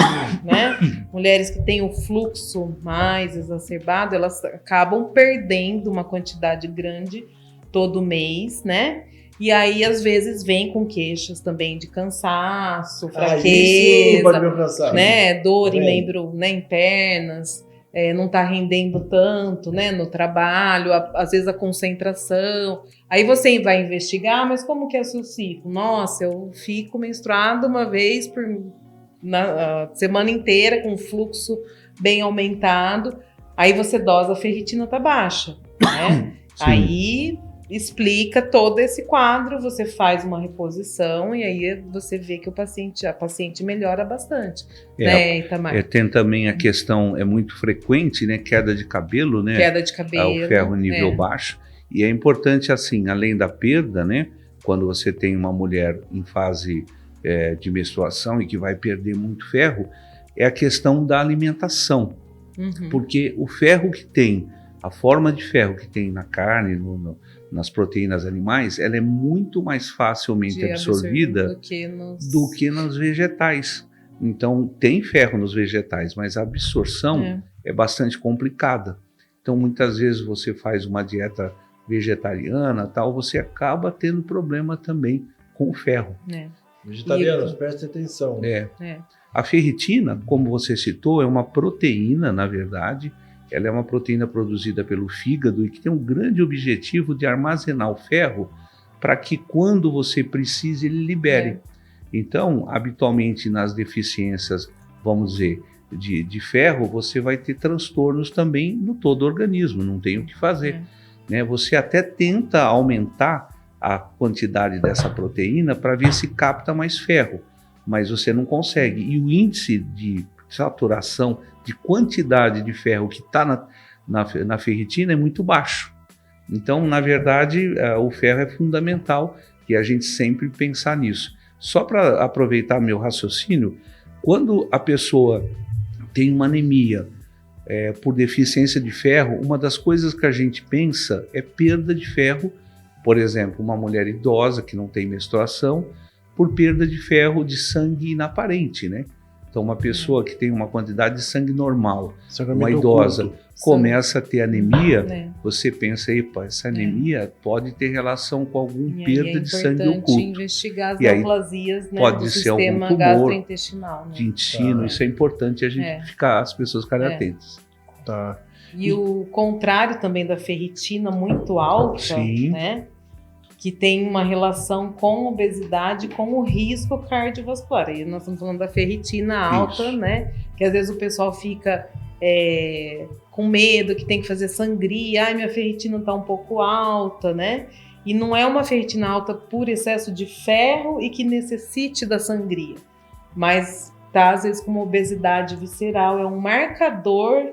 né? Mulheres que têm o fluxo mais exacerbado, elas acabam perdendo uma quantidade grande todo mês, né? E aí, às vezes, vem com queixas também de cansaço, Aí sim, pode me fraqueza, alcançar. né? Dor Tá em vendo? membro, né? Em pernas, não tá rendendo tanto, né? No trabalho, às vezes a concentração. Aí você vai investigar, mas como que é o seu ciclo? Nossa, eu fico menstruada uma vez na semana inteira com fluxo bem aumentado. Aí você dosa, a ferritina tá baixa, né? Sim. Aí explica todo esse quadro, você faz uma reposição e aí você vê que a paciente melhora bastante, né, Itamar? Tem também a questão, é muito frequente, né? Queda de cabelo, né? Queda de cabelo. O ferro nível baixo. E é importante, assim, além da perda, né? Quando você tem uma mulher em fase de menstruação e que vai perder muito ferro, é a questão da alimentação. Uhum. Porque o ferro que tem, a forma de ferro que tem na carne, nas proteínas animais, ela é muito mais facilmente absorvida do que nos vegetais. Então, tem ferro nos vegetais, mas a absorção é bastante complicada. Então, muitas vezes você faz uma dieta vegetariana, tal, você acaba tendo problema também com o ferro. Vegetarianos, prestem atenção. A ferritina, como você citou, é uma proteína, na verdade. Ela é uma proteína produzida pelo fígado e que tem um grande objetivo de armazenar o ferro para que quando você precise ele libere. Então, habitualmente nas deficiências, vamos dizer, de ferro, você vai ter transtornos também no todo o organismo, não tem o que fazer. Né? Você até tenta aumentar a quantidade dessa proteína para ver se capta mais ferro, mas você não consegue. E o índice de saturação, de quantidade de ferro que está na ferritina é muito baixo. Então, na verdade, o ferro é fundamental e a gente sempre pensar nisso. Só para aproveitar meu raciocínio, quando a pessoa tem uma anemia por deficiência de ferro, uma das coisas que a gente pensa é perda de ferro. Por exemplo, uma mulher idosa que não tem menstruação, por perda de ferro de sangue inaparente, né? Então, uma pessoa que tem uma quantidade de sangue normal, uma idosa, começa a ter anemia, você pensa, epa, essa anemia pode ter relação com alguma perda de sangue oculto. É importante investigar as neoplasias, né, pode do ser sistema algum tumor gastrointestinal. Né? de intestino, isso é importante a gente as pessoas ficarem atentas. Tá. E o contrário também da ferritina muito alta, né? Que tem uma relação com obesidade, com o risco cardiovascular. E nós estamos falando da ferritina alta, né? Que às vezes o pessoal fica com medo, que tem que fazer sangria. Ai, minha ferritina está um pouco alta, né? E não é uma ferritina alta por excesso de ferro e que necessite da sangria. Mas tá, às vezes, com uma obesidade visceral. É um marcador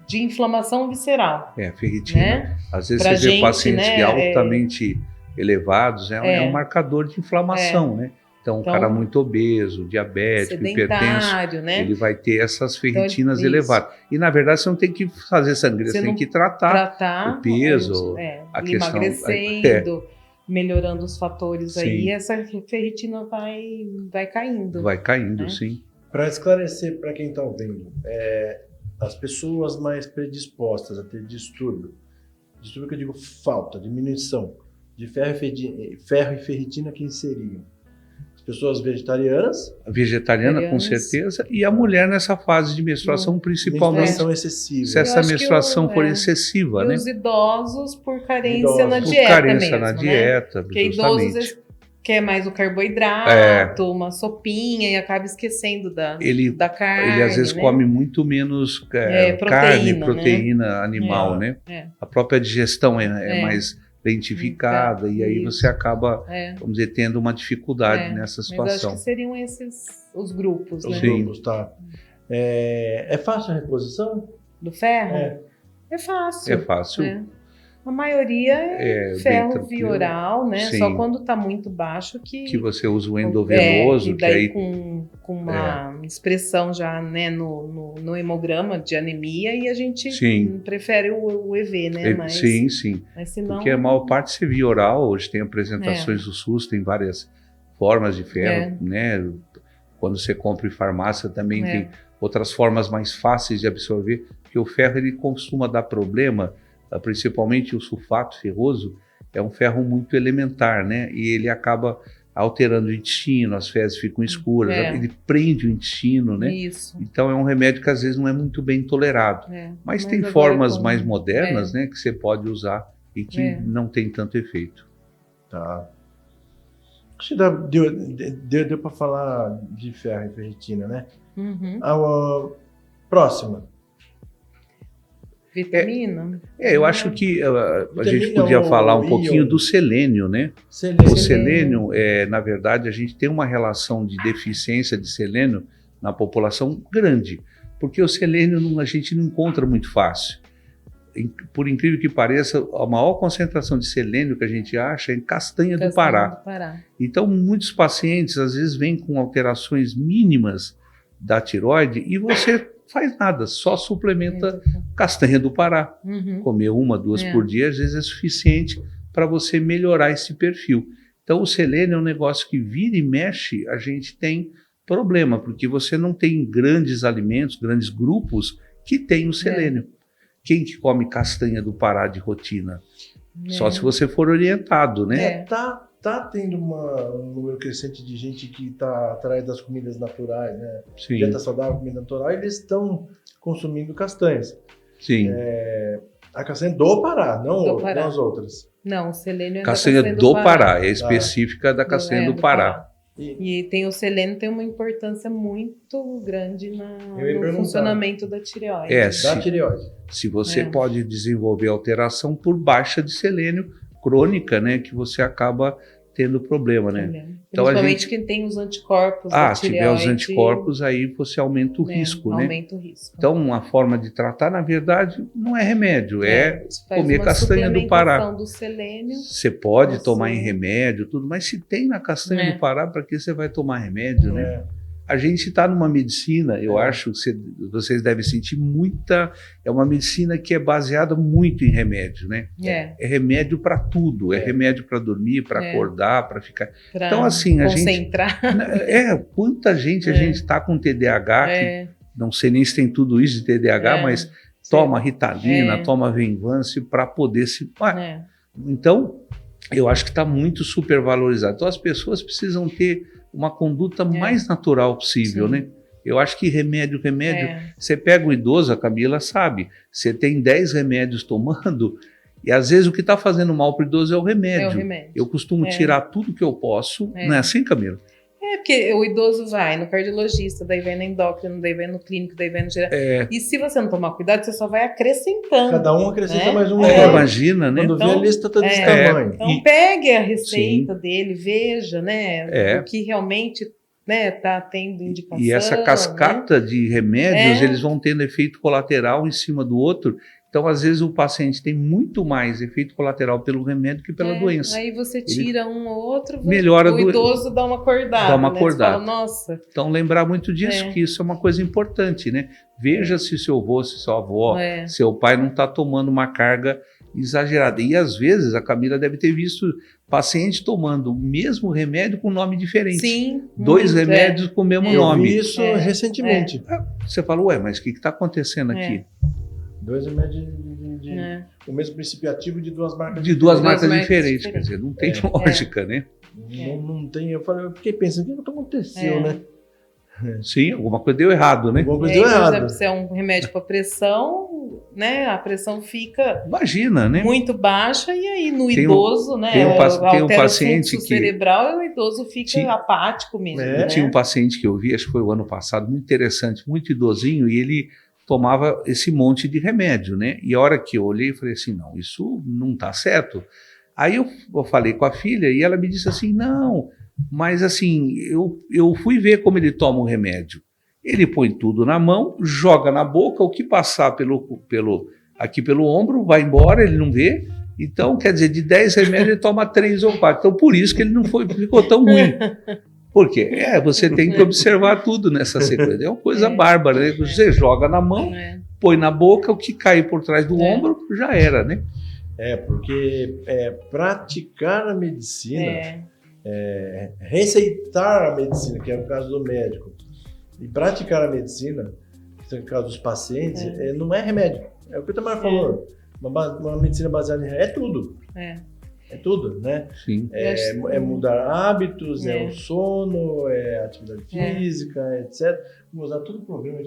de inflamação visceral. A ferritina. Né? Às vezes você vê pacientes que altamente elevados, é um marcador de inflamação, né? Então, um cara muito obeso, diabético, hipertenso, né? ele vai ter essas ferritinas elevadas. E, na verdade, você não tem que fazer sangria, você tem que tratar o peso, a questão... Emagrecendo, melhorando os fatores aí, essa ferritina vai caindo. Vai caindo, sim. Para esclarecer para quem está ouvindo, as pessoas mais predispostas a ter distúrbio que eu digo falta, diminuição de ferro e ferritina, quem seriam? As pessoas vegetarianas? Vegetariana, com certeza, e a mulher nessa fase de menstruação, principalmente. Menstruação excessiva. Se essa menstruação for excessiva, né? E os idosos por carência na dieta. Por carência mesmo, na dieta, porque idosos quer mais o carboidrato, uma sopinha e acaba esquecendo da carne. Ele às vezes come muito menos carne, proteína animal, né? A própria digestão é mais lentificada e aí você acaba, vamos dizer, tendo uma dificuldade nessa situação. Mas acho que seriam esses os grupos, os grupos, tá. É fácil a reposição? Do ferro? É fácil. É fácil. A maioria é ferro bem tranquilo. vioral, né? Sim. Só quando está muito baixo que você usa o endovenoso, que que daí aí com uma expressão já, né, no hemograma de anemia, e a gente Sim. prefere o EV, né? Sim, sim. Mas senão, Porque a maior parte se via oral, hoje tem apresentações do SUS, tem várias formas de ferro, né? Quando você compra em farmácia também tem outras formas mais fáceis de absorver, porque o ferro ele costuma dar problema, principalmente o sulfato ferroso, é um ferro muito elementar, né? E ele acaba alterando o intestino, as fezes ficam escuras, ele prende o intestino, né? Isso. Então é um remédio que às vezes não é muito bem tolerado. Mas tem formas mais modernas, né, que você pode usar e que não tem tanto efeito. Tá. Acho que deu para falar de ferro e ferritina, né? Uhum. Próxima. Vitamina? Eu acho que a gente podia falar um pouquinho do selênio, né? O selênio, na verdade, a gente tem uma relação de deficiência de selênio na população grande, porque o selênio a gente não encontra muito fácil. Por incrível que pareça, a maior concentração de selênio que a gente acha é em castanha do Pará. Então, muitos pacientes, às vezes, vêm com alterações mínimas da tireoide e você faz nada, só suplementa castanha do Pará. Comer 1, 2 por dia, às vezes é suficiente para você melhorar esse perfil. Então, o selênio é um negócio que vira e mexe, a gente tem problema, porque você não tem grandes alimentos, grandes grupos que tem o selênio. Quem que come castanha do Pará de rotina? Só se você for orientado, né? Tá tendo um número crescente de gente que está atrás das comidas naturais, né? Sim. Dieta saudável, comida natural, eles estão consumindo castanhas. Sim. A castanha do Pará, não as outras. Não, o selênio é castanha da castanha do Pará, é específica da castanha do Pará. E tem o selênio tem uma importância muito grande no funcionamento da tireoide. Da tireoide. Se você pode desenvolver alteração por baixa de selênio crônica, né, que você acaba tendo problema, né? Então, principalmente quem tem os anticorpos da tireoide. Se tiver os anticorpos, aí você aumenta o risco, né? Aumenta o risco. Então, uma forma de tratar, na verdade, não é remédio, é comer castanha do Pará. Do selênio. Você pode tomar em remédio, tudo, mas se tem na castanha do Pará, para que você vai tomar remédio, né? A gente está numa medicina, eu acho que vocês devem sentir é uma medicina que é baseada muito em remédio, né? É remédio para tudo, é remédio para dormir, para acordar, para ficar... Então, assim, concentrar. Quanta gente a gente está com TDAH, que não sei nem se tem tudo isso de TDAH, mas toma Ritalina, toma Venvance para poder se... Então, eu acho que está muito supervalorizado. Então, as pessoas precisam ter uma conduta mais natural possível, né? Eu acho que remédio, você pega o idoso, a Camila sabe, você tem 10 remédios tomando, e às vezes o que está fazendo mal para o idoso é o remédio. Eu costumo tirar tudo que eu posso, não é assim, Camila? Porque o idoso vai no cardiologista, daí vai no endócrino, daí vai no clínico, daí vai no geral. E se você não tomar cuidado, você só vai acrescentando. Cada um acrescenta mais um. Imagina, né? Quando vê a lista tá desse tamanho. Então pegue a receita dele, veja, né? O que realmente tá tendo indicação. E essa cascata de remédios, eles vão tendo efeito colateral em cima do outro. Então, às vezes, o paciente tem muito mais efeito colateral pelo remédio que pela doença. Aí você tira um ou outro, melhora o idoso dá uma acordada. Dá uma acordada. Fala, nossa. Então, lembrar muito disso, que isso é uma coisa importante, né? Veja se seu avô, se sua avó, seu pai não está tomando uma carga exagerada. E, às vezes, a Camila deve ter visto paciente tomando o mesmo remédio com nome diferente. Sim. 2 remédios com o mesmo nome. Eu vi isso recentemente. Você falou, mas o que está acontecendo aqui? 2 remédios o mesmo princípio ativo de 2 marcas diferentes. De 2 marcas diferentes, quer dizer, não tem lógica, né? Não tem, eu fiquei pensando, o que aconteceu, né? Sim, alguma coisa deu errado, né? Alguma coisa deu errado. Por exemplo, se é um remédio para pressão, né? A pressão fica muito baixa e aí no idoso, né? Tem um paciente que cerebral e o idoso fica apático mesmo. Né? Tinha um paciente que eu vi, acho que foi o ano passado, muito interessante, muito idosinho, e ele tomava esse monte de remédio, né? E a hora que eu olhei, eu falei assim, não, isso não está certo. Aí eu falei com a filha e ela me disse assim, não, mas assim, eu fui ver como ele toma o remédio. Ele põe tudo na mão, joga na boca, o que passar aqui pelo ombro, vai embora, ele não vê, Então, quer dizer, de 10 remédios ele toma 3 ou 4. Então, por isso que ele não ficou tão ruim. Por quê? Você tem que observar tudo nessa sequência. É uma coisa bárbara, né? Você joga na mão, põe na boca, o que cai por trás do ombro já era, né? Porque praticar a medicina, receitar a medicina, que é o caso do médico, e praticar a medicina, que é o caso dos pacientes, não é remédio. É o que o Tamara falou. Uma medicina baseada em é tudo. É tudo, né? Sim. É mudar hábitos, é o sono, é a atividade física, etc. Vamos usar todo o programa.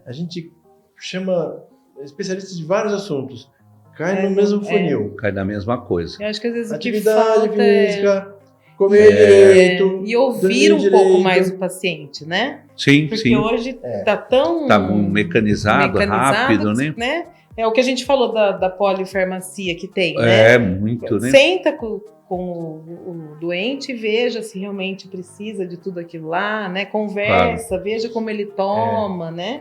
A gente chama especialistas de vários assuntos. Cai no mesmo funil. Cai na mesma coisa. Eu acho que às vezes atividade o que falta física, comer direito. E ouvir um pouco mais o paciente, né? Sim, porque hoje está tão... Está mecanizado, rápido, né? É o que a gente falou da polifarmacia que tem, né? Muito, né? Senta com o doente e veja se realmente precisa de tudo aquilo lá, né? Conversa, veja como ele toma, né?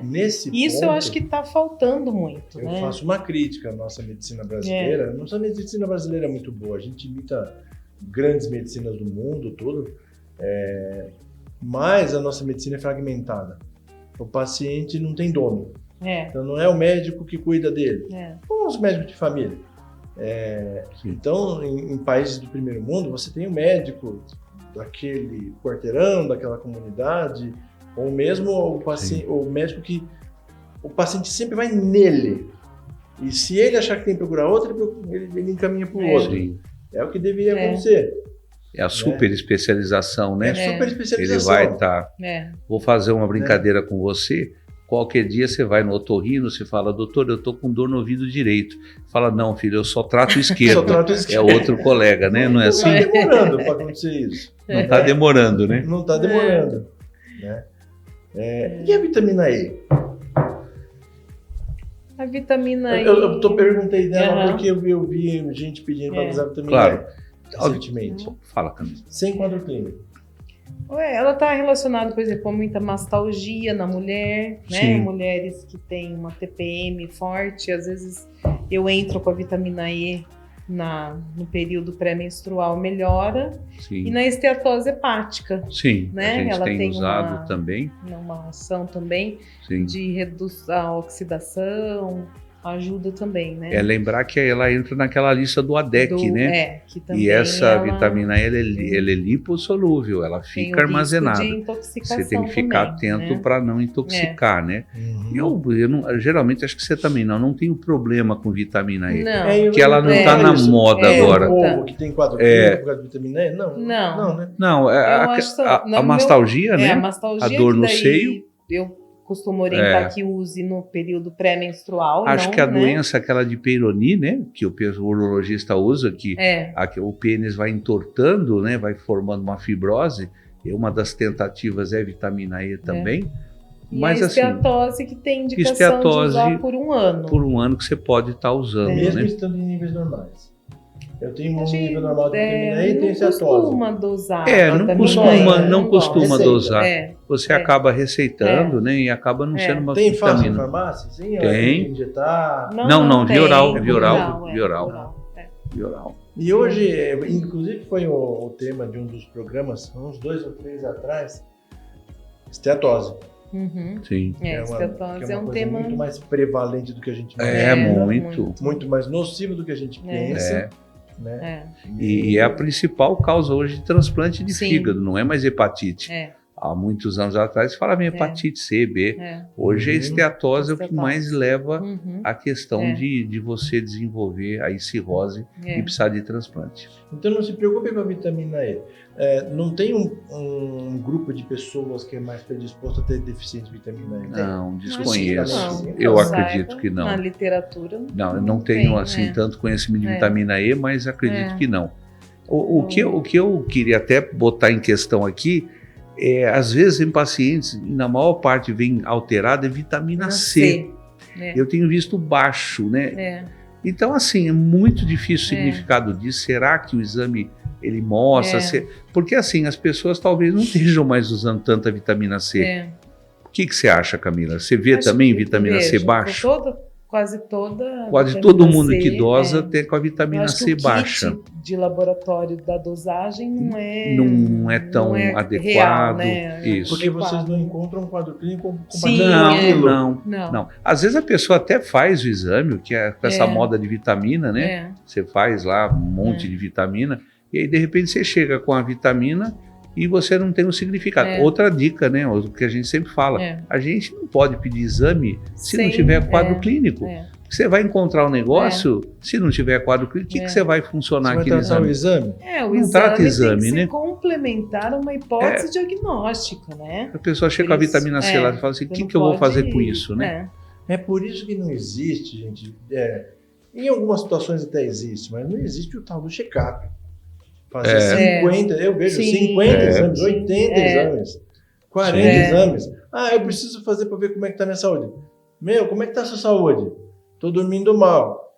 Isso eu acho que está faltando muito, Eu faço uma crítica à nossa medicina brasileira. Nossa medicina brasileira é muito boa. A gente imita grandes medicinas do mundo todo, mas a nossa medicina é fragmentada. O paciente não tem dono. Então não é o médico que cuida dele. São os médicos de família. Então, em países do primeiro mundo, você tem o médico daquele quarteirão, daquela comunidade, ou mesmo o médico que o paciente sempre vai nele. E se ele achar que tem que procurar outro, ele encaminha para o outro. Sim. É o que deveria acontecer. É a super especialização, né? Super especialização. Ele vai estar... Vou fazer uma brincadeira com você. Qualquer dia você vai no otorrino, você fala, doutor, eu estou com dor no ouvido direito. Fala, não, filho, eu só trato o esquerdo. É outro colega, né? Não é assim? Não está demorando para acontecer isso. Não está demorando, né? Não está demorando. Né? E a vitamina E? A vitamina E... Eu perguntei dela porque eu vi gente pedindo para usar a vitamina E recentemente. Fala, Camila. Sem quadro clínico. Ela está relacionada, por exemplo, com muita mastalgia na mulher, né? Sim. Mulheres que têm uma TPM forte, às vezes eu entro com a vitamina E no período pré-menstrual, melhora. Sim. E na esteatose hepática. Sim, né? a gente Ela tem usado também. Uma ação também Sim. de reduzir a oxidação, ajuda também, né? Lembrar que ela entra naquela lista do ADEC, né? Que também e essa vitamina E, ela é lipossolúvel, ela fica armazenada. De intoxicação você tem que ficar atento para não intoxicar, né? Eu não, geralmente, acho que você também não tenho problema com vitamina E. Não. Porque ela não está na moda agora. O povo que tem quadro clínico por causa de vitamina E? Não, né? Não, a mastalgia, né? A mastalgia, a dor no seio. Eu costumo orientar que use no período pré-menstrual. Acho que a doença, aquela de Peyronie, né? Que o urologista usa, que o pênis vai entortando, né? Vai formando uma fibrose. E uma das tentativas é vitamina E também. Mas a esteatose, que tem indicação de usar por um ano. Por um ano que você pode estar usando, mesmo né? estando em níveis normais. Eu tenho um nível normal de vitamina E e tenho esteatose. Não costuma dosar. Não costuma dosar. Você acaba receitando, né? E acaba não sendo uma vitamina. Tem fácil em farmácia? Sim, tem. Injetar? Não, via oral. E hoje, inclusive foi o tema de um dos programas, uns 2 ou 3 atrás, esteatose. Sim. Esteatose é um coisa tema muito mais prevalente do que a gente imagina. Muito mais nocivo do que a gente pensa. Né? E é a principal causa hoje de transplante de fígado, não é mais hepatite. Há muitos anos atrás se falava em hepatite C, B. Hoje a esteatose é o que mais leva à questão de você desenvolver a cirrose e precisar de transplante. Então não se preocupe com a vitamina E. Não tem um grupo de pessoas que é mais predisposto a ter deficiência de vitamina E? Não, desconheço. Eu acredito que não. Na literatura. Não, eu não tenho assim tanto conhecimento de vitamina E, mas acredito que não. O que eu queria até botar em questão aqui às vezes em pacientes, e na maior parte vem alterada, é vitamina C. Eu tenho visto baixo, né? Então, assim, é muito difícil o significado disso. Será que o exame ele mostra? Porque, assim, as pessoas talvez não estejam mais usando tanta vitamina C. O que você acha, Camila? Você vê também vitamina C baixo? quase todo vitamina mundo C, que dosa tem com a Eu vitamina acho que C o baixa. kit de laboratório da dosagem Não é tão adequado. Real, né? Isso. Porque vocês não encontram um quadro clínico Sim, compatível. Não. Às vezes a pessoa até faz o exame, que é com essa moda de vitamina, né? Você faz lá um monte de vitamina, e aí de repente você chega com a vitamina e você não tem um significado. Outra dica, né? O que a gente sempre fala, a gente não pode pedir exame se não tiver quadro clínico. Você vai encontrar um negócio, se não tiver quadro clínico, o que você vai funcionar você aquele vai tratar exame? o exame? O não trata exame, tem que né? ser complementar uma hipótese diagnóstica, né? A pessoa chega com a vitamina C lá e fala assim, o que eu vou fazer com isso, né? É por isso que não existe, gente. Em algumas situações até existe, mas não existe o tal do check-up. Fazer 50, eu vejo 50 exames, 80 exames, 40 exames. Eu preciso fazer para ver como é que tá a minha saúde. Como é que tá a sua saúde? Tô dormindo mal.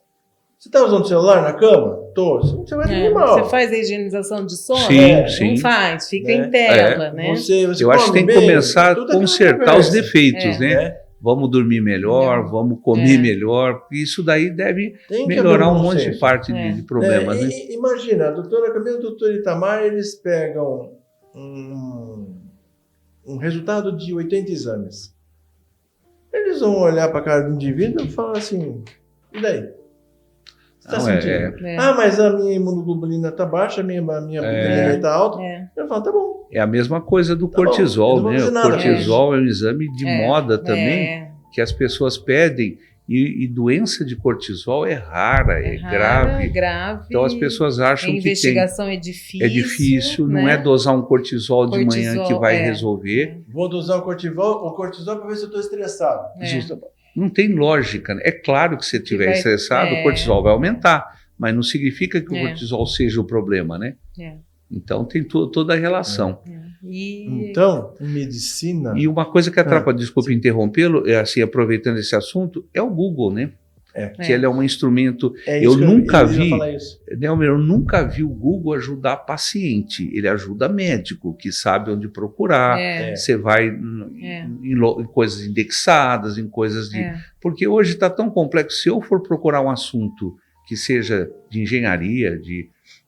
Você tá usando o celular na cama? Tô. Você vai dormir mal. Você faz a higienização de sono? Sim. Não faz, fica em tela, né? Eu acho que tem que começar a consertar os defeitos, né? Vamos dormir melhor, vamos comer melhor. Isso daí deve melhorar um monte de parte de problemas, né? Imagina, a doutora Camila e o doutor Itamar, eles pegam um resultado de 80 exames. Eles vão olhar para a cara do indivíduo e falar assim, e daí? Você está sentindo? Mas a minha imunoglobulina está baixa, a minha vitamina está alta. Eu falo, tá bom. É a mesma coisa do cortisol, né? O cortisol é um exame de moda também, que as pessoas pedem. E doença de cortisol é rara, é grave. Então as pessoas acham que investigação é difícil. É difícil, né? Não é dosar um cortisol de manhã que vai resolver. Vou dosar o cortisol para ver se eu estou estressado. Não tem lógica, né? É claro que se estiver estressado, o cortisol vai aumentar, mas não significa que o cortisol seja o problema, né? Então tem toda a relação. Então, em medicina... E uma coisa que atrapalha, desculpe interrompê-lo, assim, aproveitando esse assunto, é o Google, né? Que ele é um instrumento... Eu nunca vi o Google ajudar paciente, ele ajuda médico, que sabe onde procurar, você vai em coisas indexadas, em coisas de... Porque hoje está tão complexo, se eu for procurar um assunto que seja de engenharia,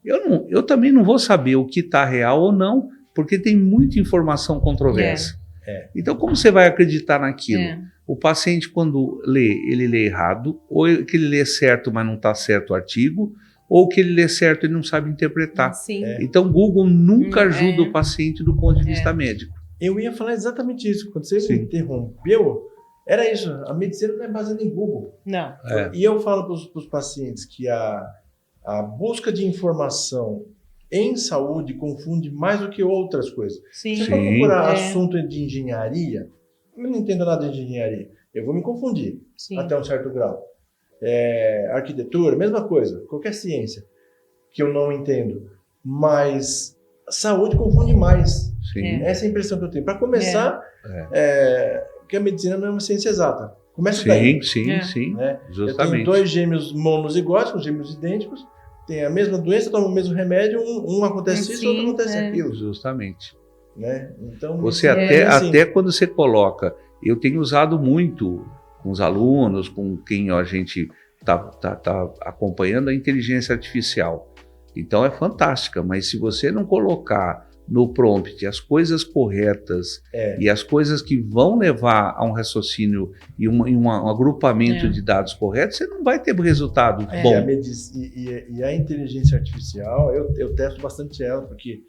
eu também não vou saber o que está real ou não, porque tem muita informação controversa. Então, como você vai acreditar naquilo? O paciente, quando lê, ele lê errado, ou que ele lê certo, mas não está certo o artigo, ou que ele lê certo e não sabe interpretar. Então, o Google nunca ajuda o paciente do ponto de vista médico. Eu ia falar exatamente isso. Quando você me interrompeu, era isso. A medicina não é baseada em Google. Não. E eu falo para os pacientes que a busca de informação em saúde confunde mais do que outras coisas. Se eu for procurar assunto de engenharia, eu não entendo nada de engenharia. Eu vou me confundir até um certo grau. Arquitetura, mesma coisa. Qualquer ciência que eu não entendo. Mas saúde confunde mais. Essa é a impressão que eu tenho. Para começar, que a medicina não é uma ciência exata. Começa daí. Sim. Né? Justamente. Eu tenho 2 gêmeos monozigóticos, gêmeos idênticos, tem a mesma doença, toma o mesmo remédio, um acontece isso, outro acontece aquilo. Justamente. Né? Então, você até quando você coloca, eu tenho usado muito com os alunos, com quem a gente tá acompanhando a inteligência artificial. Então é fantástica, mas se você não colocar no prompt as coisas corretas e as coisas que vão levar a um raciocínio e um agrupamento de dados corretos, você não vai ter resultado bom. E a inteligência artificial, eu testo bastante ela, porque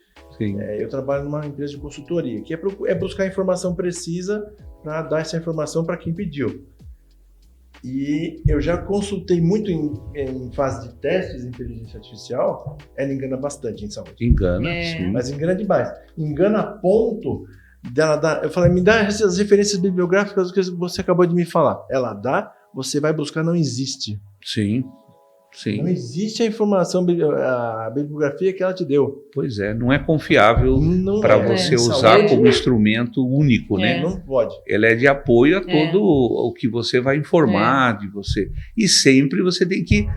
eu trabalho numa empresa de consultoria, que é buscar informação precisa para dar essa informação para quem pediu. E eu já consultei muito em fase de testes de inteligência artificial, ela engana bastante em saúde. Engana, sim. Mas engana demais. Engana a ponto dela dar... Eu falei, me dá essas referências bibliográficas que você acabou de me falar. Ela dá, você vai buscar, não existe. Sim. Não existe a informação, a bibliografia que ela te deu. Pois é, não é confiável para você usar como instrumento único, né? Não pode. Ela é de apoio a todo o que você vai informar de você. E sempre você tem que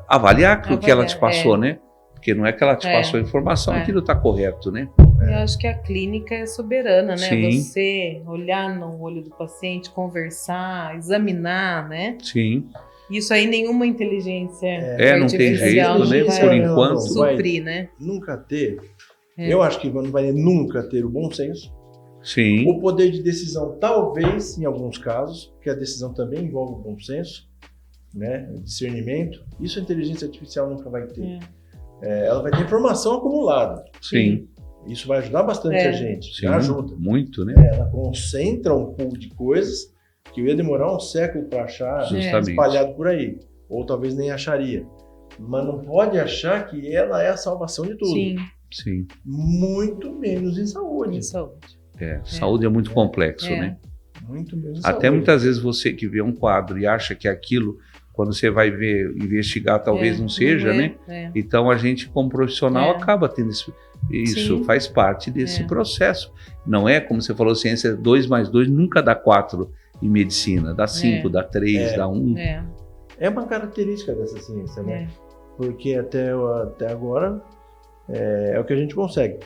avaliar o que ela te passou, né? Porque não é que ela te passou a informação, aquilo está correto, né? Eu acho que a clínica é soberana, né? Sim. Você olhar no olho do paciente, conversar, examinar, né? Sim. Isso aí nenhuma inteligência Não tem artificial jeito, né? não vai Por enquanto. suprir, né? Nunca ter. É. Eu acho que não vai nunca ter o bom senso. Sim. O poder de decisão, talvez, em alguns casos, porque a decisão também envolve o bom senso, né? O discernimento. Isso a inteligência artificial nunca vai ter. Ela vai ter informação acumulada. Sim. Isso vai ajudar bastante a gente. Sim. Ajuda. Muito, né? Ela concentra um pool de coisas que eu ia demorar um século para achar Justamente. espalhado por aí. Ou talvez nem acharia. Mas não pode achar que ela é a salvação de tudo. Sim. Sim. Muito menos em saúde. Em saúde. Saúde é muito complexo, né? Muito menos em Até saúde. muitas vezes você que vê um quadro e acha que aquilo, quando você vai ver, investigar, talvez não seja, né? Então a gente, como profissional, acaba tendo isso. Isso Sim. faz parte desse processo. Não é, como você falou, ciência 2 mais 2 nunca dá 4 em medicina. Dá 5, dá 3, dá 1. É uma característica dessa ciência, né? Porque até agora é o que a gente consegue.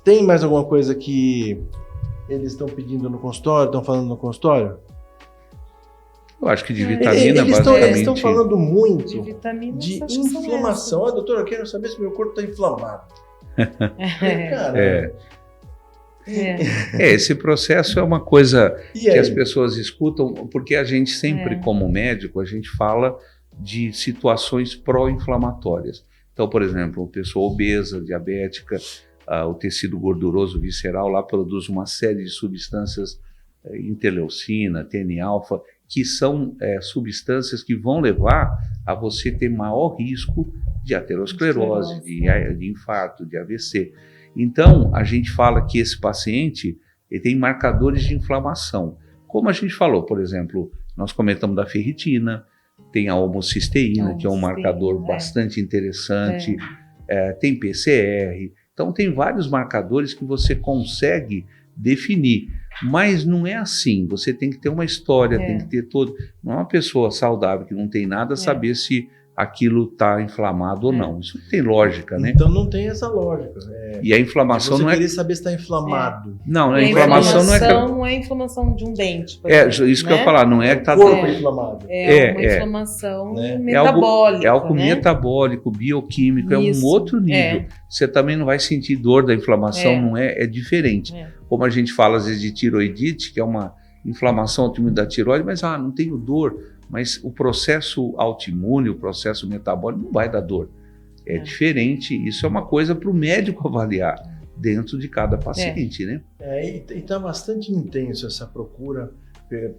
Tem mais alguma coisa que eles estão pedindo no consultório, estão falando no consultório? Eu acho que de vitamina, Eles basicamente. estão falando muito De vitaminas, de acho que são inflamação. Doutora, eu quero saber se meu corpo está inflamado. essas. Cara, Esse processo é uma coisa e que aí? as pessoas escutam, porque a gente sempre, como médico, a gente fala de situações pró-inflamatórias. Então, por exemplo, uma pessoa obesa, diabética, o tecido gorduroso visceral lá produz uma série de substâncias, interleucina, TNA-alfa, que são substâncias que vão levar a você ter maior risco de aterosclerose, de infarto, de AVC. Então, a gente fala que esse paciente ele tem marcadores de inflamação. Como a gente falou, por exemplo, nós comentamos da ferritina, tem a homocisteína, que é um marcador bastante interessante, tem PCR. Então, tem vários marcadores que você consegue definir. Mas não é assim, você tem que ter uma história, tem que ter todo... Não é uma pessoa saudável que não tem nada saber se aquilo está inflamado ou não. Isso não tem lógica, né? Então não tem essa lógica. E a inflamação você não é... querer saber se está inflamado. Não, a A inflamação não é... não é inflamação de um dente, por Isso exemplo, que eu ia falar, não é que está... O corpo inflamado. É uma inflamação Né? metabólica. É algo né? metabólico, bioquímico, é um Isso, outro nível. Você também não vai sentir dor da inflamação, não é? É diferente. Como a gente fala às vezes de tiroidite, que é uma inflamação autoimune da tiroide, mas não tenho dor. Mas o processo autoimune, o processo metabólico não vai dar dor. É diferente, isso é uma coisa para o médico avaliar dentro de cada paciente, né? E está bastante intenso essa procura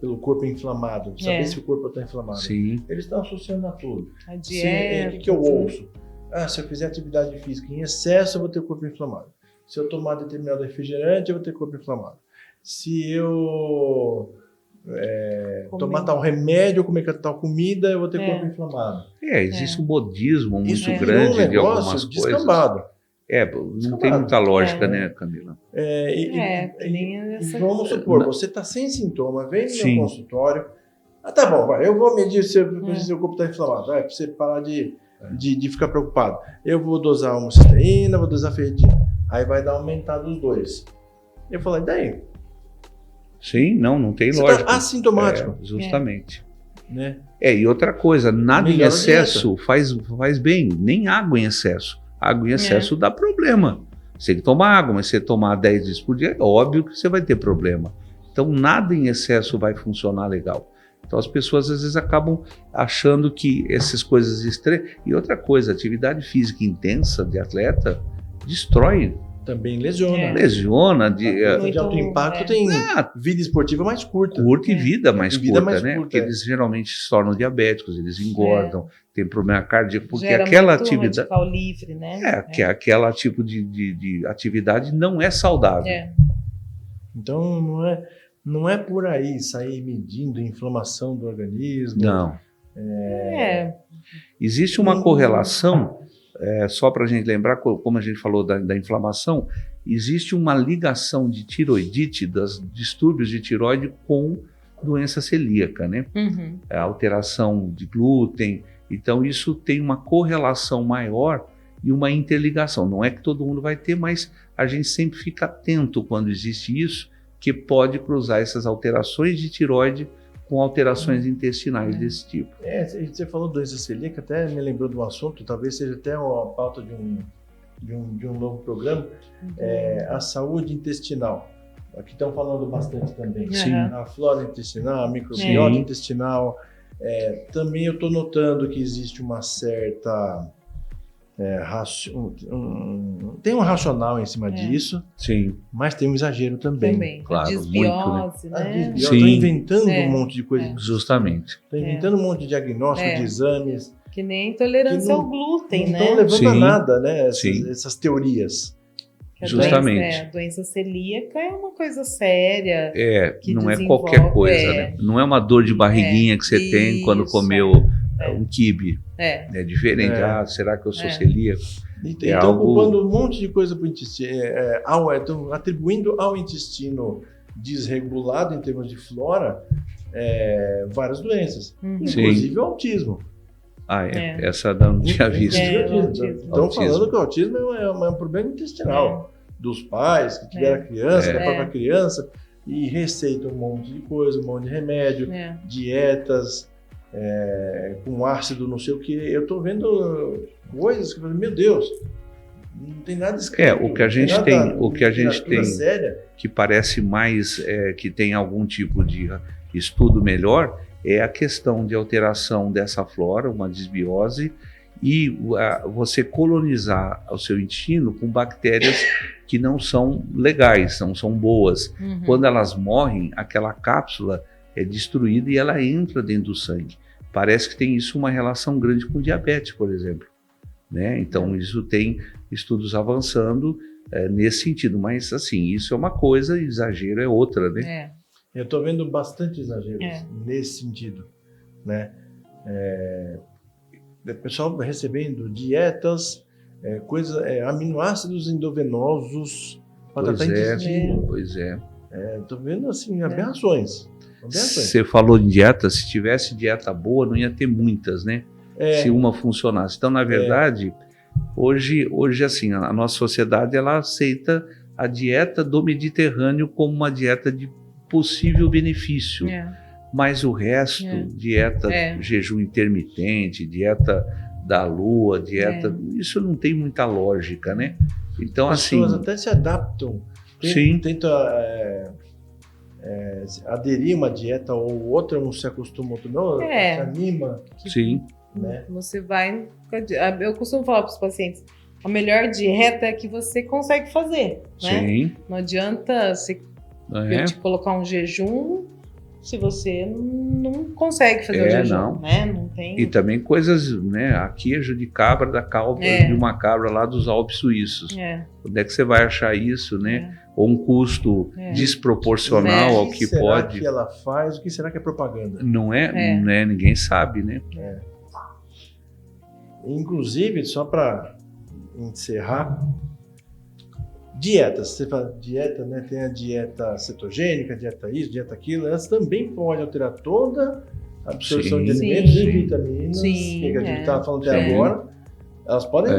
pelo corpo inflamado, saber se o corpo está inflamado. Sim. Eles estão associando a tudo. A dieta. O que eu ouço? Se eu fizer atividade física em excesso, eu vou ter o corpo inflamado. Se eu tomar determinado refrigerante, eu vou ter o corpo inflamado. Se eu tomar tal remédio, comer tal comida, eu vou ter corpo inflamado. Existe um modismo muito Isso grande é um de algumas negócio coisas. descambado. Não tem muita lógica, né, Camila? Vamos supor, você está sem sintoma, vem no meu consultório. Tá bom, vai, eu vou medir se o seu corpo está inflamado. Para você parar de ficar preocupado. Eu vou dosar homocisteína, vou dosar ferritina. Aí vai dar aumentado os dois. Eu falei, daí? Sim, não tem Você lógica. Tá assintomático. Justamente. Né? E outra coisa, nada Melhor em excesso faz bem, nem água em excesso. Água em excesso dá problema. Você tem que tomar água, mas se você tomar 10 vezes por dia, é óbvio que você vai ter problema. Então, nada em excesso vai funcionar legal. Então, as pessoas às vezes acabam achando que essas coisas extremas... E outra coisa, atividade física intensa de atleta destrói. Também lesiona. Lesiona. De alto impacto tem vida esportiva mais curta. Curta e vida mais curta, né? curta, Porque eles geralmente se tornam diabéticos, eles engordam, tem problema cardíaco, porque Gera aquela muito atividade... radical livre, né? Que aquela tipo de atividade não é saudável. Então, não é por aí sair medindo a inflamação do organismo. Não. Existe uma correlação... só para a gente lembrar, como a gente falou da inflamação, existe uma ligação de tiroidite, dos distúrbios de tiroide com doença celíaca, né? A alteração de glúten. Então, isso tem uma correlação maior e uma interligação. Não é que todo mundo vai ter, mas a gente sempre fica atento quando existe isso, que pode cruzar essas alterações de tireoide com alterações intestinais desse tipo. Você falou doença celíaca, até me lembrou de um assunto, talvez seja até uma pauta de um novo programa, a saúde intestinal. Aqui estão falando bastante também. Sim. A flora intestinal, a microbiota Sim. intestinal. Também eu estou notando que existe uma certa... tem um racional em cima disso, Sim. mas tem um exagero também. Claro, a desbiose, A né? desbiose. Sim. Estou inventando um monte de coisa. Justamente. Estou inventando um monte de diagnóstico, de exames. Que nem intolerância ao glúten, Não né? estão levando a Sim. nada, né? Sim. Essas teorias. Que a Justamente. A doença celíaca é uma coisa séria. Que Não é desenvolve, qualquer coisa, né? Não é uma dor de barriguinha que você tem quando Isso, comeu um quibe. É diferente. Será que eu sou celíaco? Estão ocupando um monte de coisa para o intestino. Estão atribuindo ao intestino desregulado em termos de flora várias doenças, inclusive o autismo. Essa não tinha visto. Estão falando que o autismo é um problema intestinal dos pais que tiveram a criança, da própria criança, e receitam um monte de coisa, um monte de remédio, dietas com ácido, não sei o que. Eu estou vendo coisas que eu falei, meu Deus, não tem nada escrito. O que a gente tem, séria. Que parece mais que tem algum tipo de estudo melhor, é a questão de alteração dessa flora, uma desbiose, e você colonizar o seu intestino com bactérias que não são legais, não são boas. Quando elas morrem, aquela cápsula é destruída e ela entra dentro do sangue. Parece que tem isso uma relação grande com diabetes, por exemplo. Né? Então, isso tem estudos avançando nesse sentido. Mas, assim, isso é uma coisa, exagero é outra, né? Eu estou vendo bastante exageros nesse sentido, né? O pessoal recebendo dietas, aminoácidos endovenosos para tratar intestino. Pois é. Estou vendo, assim, aberrações. Você falou em dieta, se tivesse dieta boa, não ia ter muitas, né? Se uma funcionasse. Então, na verdade, hoje assim, a nossa sociedade ela aceita a dieta do Mediterrâneo como uma dieta de possível benefício, mas o resto, dieta jejum intermitente, dieta da lua, dieta, isso não tem muita lógica, né? Então, as pessoas até se adaptam, tentam aderir uma dieta ou outra, não se acostuma, outro não, se anima. Sim. Né? Você vai... Eu costumo falar para os pacientes, a melhor dieta é a que você consegue fazer, né? Sim. Não adianta eu te colocar um jejum se você não consegue fazer o jejum, não. Né? Não tem... E também coisas, né? A queijo de cabra da calva de uma cabra lá dos Alpes suíços. Onde é que você vai achar isso, né? Ou um custo desproporcional ao que pode... O que ela faz? O que será que é propaganda? Não é? Ninguém sabe, né? Inclusive, só para encerrar, dietas. Você fala dieta, né? Tem a dieta cetogênica, dieta isso, dieta aquilo. Elas também podem alterar toda a absorção de alimentos e vitaminas, que a gente estava falando até agora. Elas podem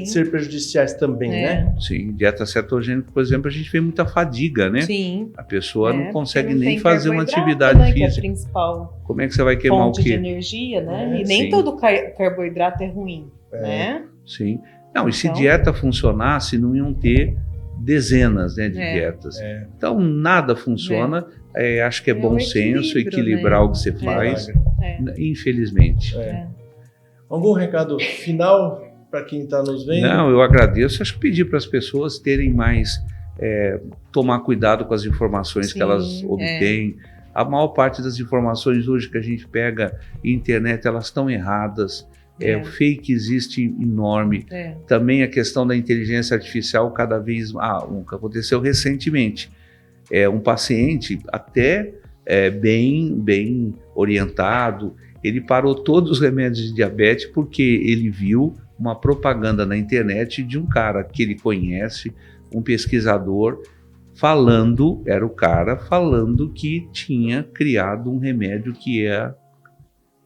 ser prejudiciais também, né? Sim, dieta cetogênica, por exemplo, a gente vê muita fadiga, né? Sim. A pessoa não consegue não nem fazer uma atividade física. Que é a principal Como é que você vai queimar fonte o quê? de energia, né? E nem todo carboidrato é ruim, né? Sim. Não, e se dieta funcionasse, não iam ter dezenas, né, de dietas. Então, nada funciona. Acho que é bom senso, equilibrar o que você faz. Infelizmente. Algum recado final para quem está nos vendo? Não, eu agradeço. Acho que pedir para as pessoas terem mais, tomar cuidado com as informações que elas obtêm. A maior parte das informações hoje que a gente pega na internet, elas estão erradas. O fake existe enorme. Também a questão da inteligência artificial cada vez... o que aconteceu recentemente. Um paciente até bem orientado, ele parou todos os remédios de diabetes porque ele viu uma propaganda na internet de um cara que ele conhece, um pesquisador, era o cara falando que tinha criado um remédio que ia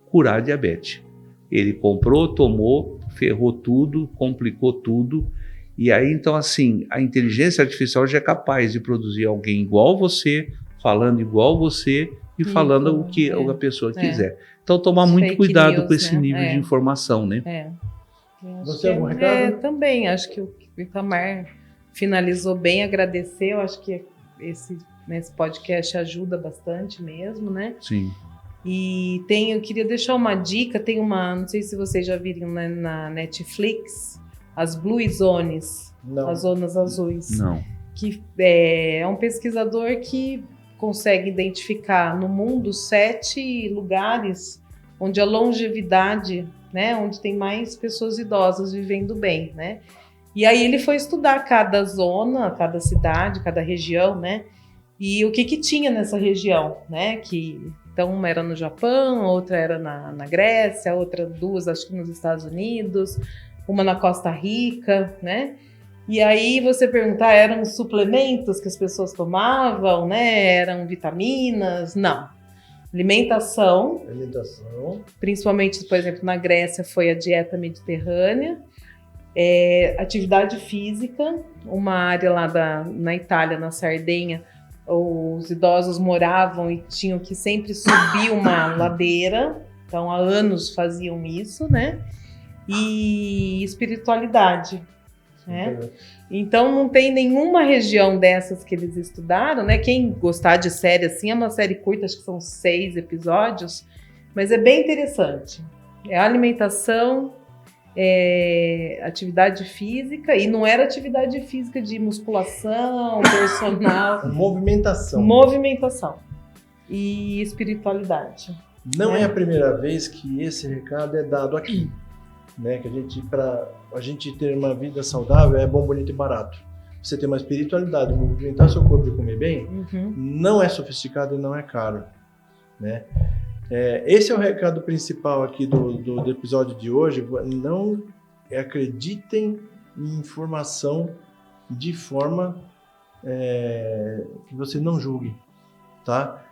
curar diabetes. Ele comprou, tomou, ferrou tudo, complicou tudo. E aí, então, assim, a inteligência artificial já é capaz de produzir alguém igual você, falando igual você e falando o que a pessoa quiser. Então, tomar muito Fake cuidado news, com esse né? nível de informação, né? Você algum recado? Também, acho que o Itamar finalizou bem, agradecer, eu acho que nesse podcast ajuda bastante mesmo, né? Sim. E eu queria deixar uma dica, não sei se vocês já viram na Netflix, as Blue Zones, Não. as zonas azuis. Não. Que é um pesquisador que consegue identificar no mundo 7 lugares onde a longevidade, né, onde tem mais pessoas idosas vivendo bem, né? E aí ele foi estudar cada zona, cada cidade, cada região, né? E o que tinha nessa região, né? Então, uma era no Japão, outra era na Grécia, duas acho que nos Estados Unidos, uma na Costa Rica, né? E aí você perguntar, eram suplementos que as pessoas tomavam, né? Eram vitaminas? Não. Alimentação, principalmente, por exemplo, na Grécia foi a dieta mediterrânea, atividade física, uma área lá na Itália, na Sardenha, os idosos moravam e tinham que sempre subir uma ladeira, então há anos faziam isso, né? E espiritualidade, né? Então não tem nenhuma região dessas que eles estudaram, né? Quem gostar de série assim, é uma série curta, acho que são 6 episódios, mas é bem interessante. É alimentação, atividade física, e não era atividade física de musculação, personal. Movimentação e espiritualidade. Não é a primeira vez que esse recado é dado aqui, né? Que para a gente ter uma vida saudável é bom, bonito e barato. Você ter uma espiritualidade, movimentar seu corpo e comer bem, não é sofisticado e não é caro, né? Esse é o recado principal aqui do episódio de hoje. Não acreditem em informação de forma que você não julgue, tá?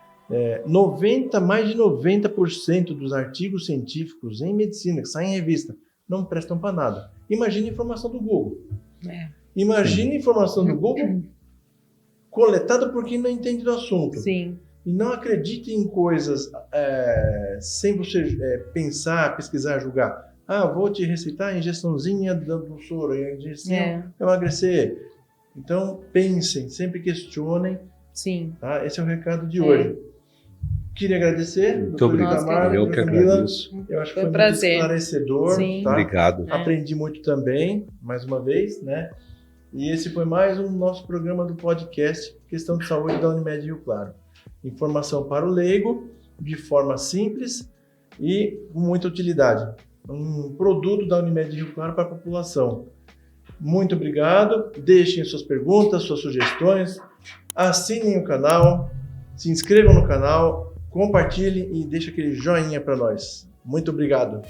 Mais de 90% dos artigos científicos em medicina que saem em revista não prestam para nada. Imagine a informação do Google. Imagine a informação do Google coletada por quem não entende do assunto. Sim. E não acredite em coisas sem você pensar, pesquisar, julgar. Vou te receitar a injeçãozinha do soro, a injeção para emagrecer. Então, pensem, sempre questionem. Sim. Tá? Esse é o recado de hoje. Queria agradecer. Muito obrigado. Eu que agradeço. Eu acho que foi foi muito esclarecedor. Sim. Tá? Obrigado. Aprendi muito também, mais uma vez, né? E esse foi mais um nosso programa do podcast Questão de Saúde da Unimed Rio Claro. Informação para o leigo, de forma simples e com muita utilidade. Um produto da Unimed Rio Claro para a população. Muito obrigado. Deixem suas perguntas, suas sugestões. Assinem o canal, se inscrevam no canal, compartilhem e deixem aquele joinha para nós. Muito obrigado.